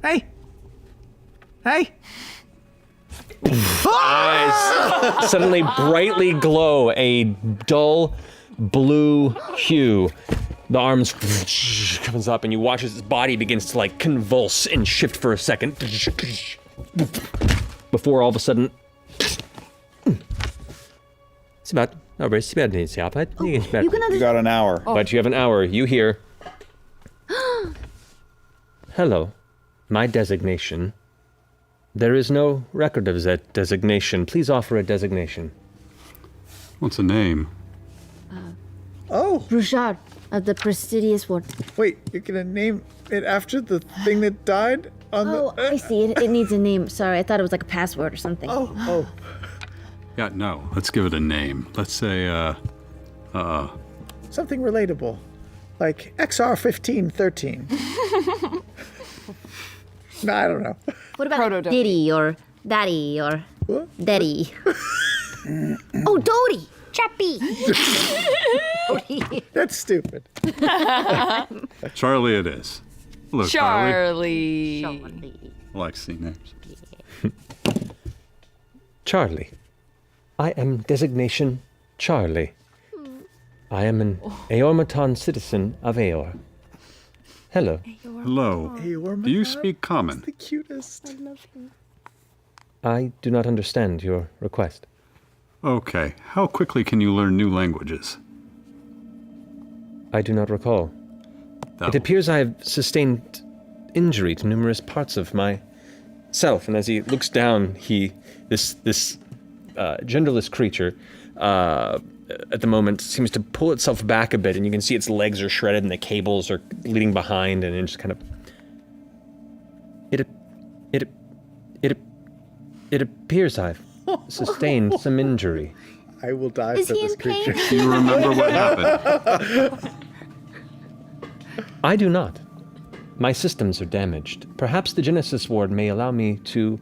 Hey. Hey. Eyes suddenly brightly glow a dull blue hue. The arms comes up and you watch as its body begins to like convulse and shift for a second before all of a sudden You can You got an hour. But you have an hour. You hear, hello, my designation. There is no record of that designation. Please offer a designation. What's a name? Oh, Bruchard of the prestigious ward. wait, you're going to name it after the thing that died on Oh, the... I see. It needs a name. Sorry, I thought it was like a password or something. Oh. Yeah, no. Let's give it a name. Let's say, Something relatable. Like XR1513. No, I don't know. What about Proto-Doty. Diddy or Daddy or What? Daddy? Oh, Doty! Chappy! That's stupid. Charlie it is. Look, Charlie. Charlie. I like C names. Charlie. I am designation Charlie. I am an Aormaton citizen of Aor. Hello. Hello. Do you speak common? The cutest. I do not understand your request. Okay. How quickly can you learn new languages? I do not recall. That It appears I have sustained injury to numerous parts of myself, and as he looks down, this genderless creature at the moment seems to pull itself back a bit, and you can see its legs are shredded and the cables are leading behind, and it just kind of... It appears I've sustained some injury. I will die Is for he this in pain? creature. Do you remember what happened? I do not. My systems are damaged. Perhaps the Genesis Ward may allow me to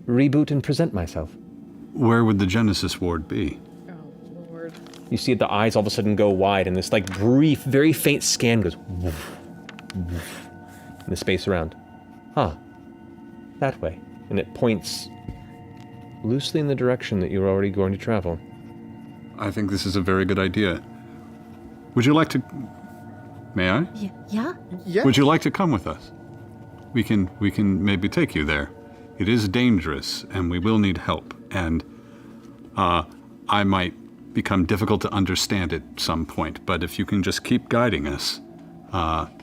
reboot and present myself. Where would the Genesis Ward be? You see the eyes all of a sudden go wide, and this like brief, very faint scan goes woof, woof, in the space around. That way. And it points loosely in the direction that you're already going to travel. I think this is a very good idea. Would you like to... May I? Yeah? Yeah. Would you like to come with us? We can maybe take you there. It is dangerous, and we will need help. And I might become difficult to understand at some point, but if you can just keep guiding us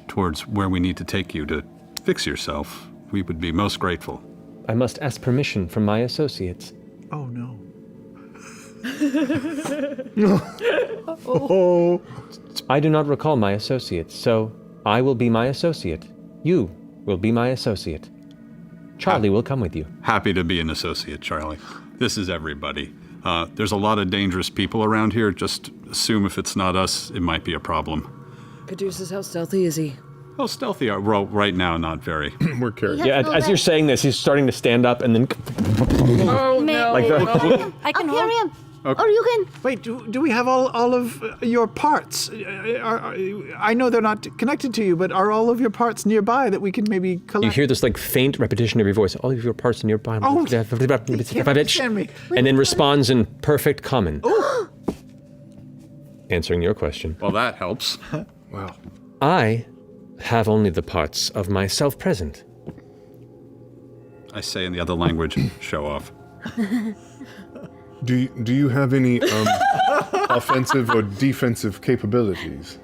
towards where we need to take you to fix yourself, we would be most grateful. I must ask permission from my associates. Oh no. I do not recall my associates, so I will be my associate. You will be my associate. Charlie will come with you. Happy to be an associate, Charlie. This is everybody. There's a lot of dangerous people around here. Just assume if it's not us, it might be a problem. Caduceus, how stealthy is he? How stealthy are well, right now, not very. We're carrying. Yeah, as you're saying this, he's starting to stand up and then... Oh, no. Like the, I can I'll carry hold. him. Or you can. Wait, do we have all of your parts? I know they're not connected to you, but are all of your parts nearby that we can maybe collect? you hear this like faint repetition of your voice. All of your parts in your body. Oh, you can't understand me. And then responds in perfect common. Answering your question. Well, that helps. Wow. I have only the parts of myself present. I say in the other language, show off. Do you have any offensive or defensive capabilities?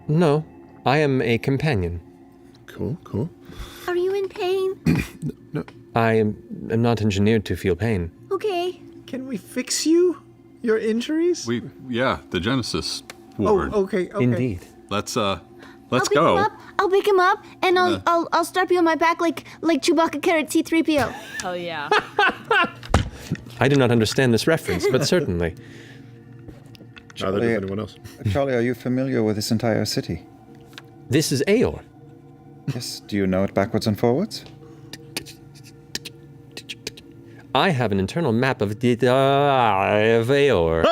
No, I am a companion. Cool. Are you in pain? I am not engineered to feel pain. Okay. Can we fix you? Your injuries? The Genesis Ward. Okay. Indeed. Let's I'll go. pick him up, and I'll strap you on my back like Chewbacca carried C-3PO. Hell yeah. I do not understand this reference, but certainly. Neither does anyone else. Charlie, are you familiar with this entire city? This is Aor. Yes. Do you know it backwards and forwards? I have an internal map of Aor.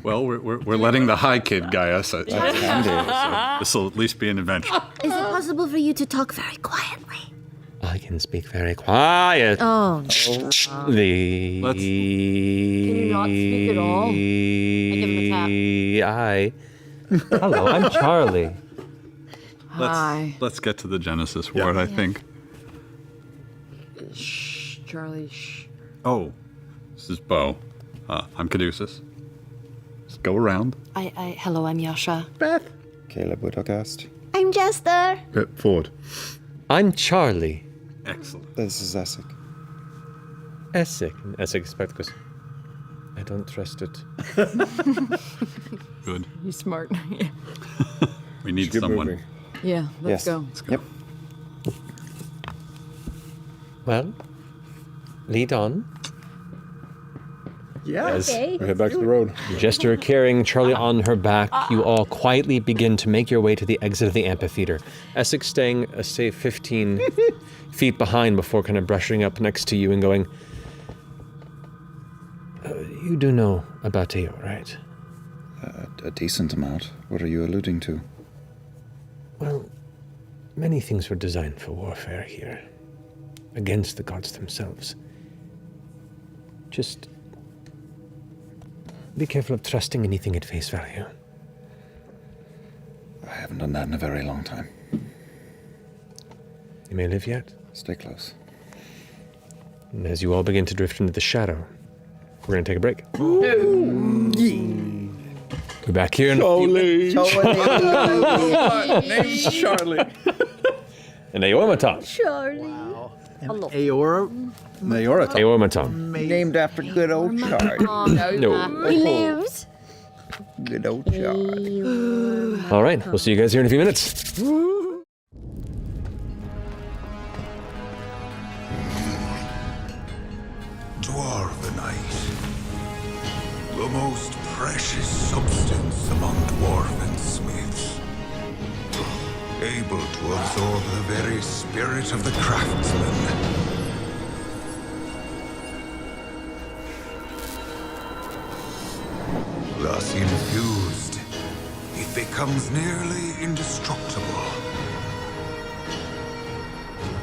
Well, we're letting the high kid guy us. So this will at least be an adventure. Is it possible for you to talk very quietly? I can speak very quiet. Oh. Can you not speak at all? I give him a tap. Hello, I'm Charlie. Hi. Let's get to the Genesis Ward, I think. Shh, Charlie, shh. Oh, this is Bo. I'm Caduceus. Just go around. Hello, I'm Yasha. Beth. Caleb Widogast. I'm Jester. Ford. I'm Charlie. Excellent. This is Essek. Essek. Essek goes, I don't trust it. Good. He's smart. We need Keep someone. moving. Yeah, let's go. Yep. Well, lead on. Yeah. As We head back to the road. Jester carrying Charlie on her back, you all quietly begin to make your way to the exit of the amphitheater. Essex staying a safe 15 feet behind before kind of brushing up next to you and going, you do know about Teo, right? A decent amount. What are you alluding to? Well, many things were designed for warfare here, against the gods themselves. Just be careful of trusting anything at face value. I haven't done that in a very long time. You may live yet. Stay close. And as you all begin to drift into the shadow, we're going to take a break. We're back here in Name's Charlie. An Aoimaton. Charlie. Aora. Mayorata. Aoimaton. Named after good old Charlie. No. He lives. Good old Charlie. All right, we'll see you guys here in a few minutes. Dwarvenite. The most precious substance among dwarven smiths. Able to absorb the very spirit of the craftsman. Thus infused, it becomes nearly indestructible.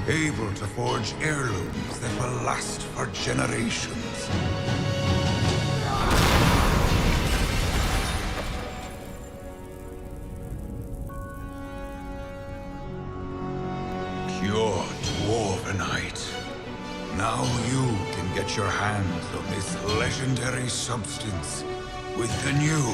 Able to forge heirlooms that will last for generations. Pure Dwarvenite. Now you can get your hands on this legendary substance with the new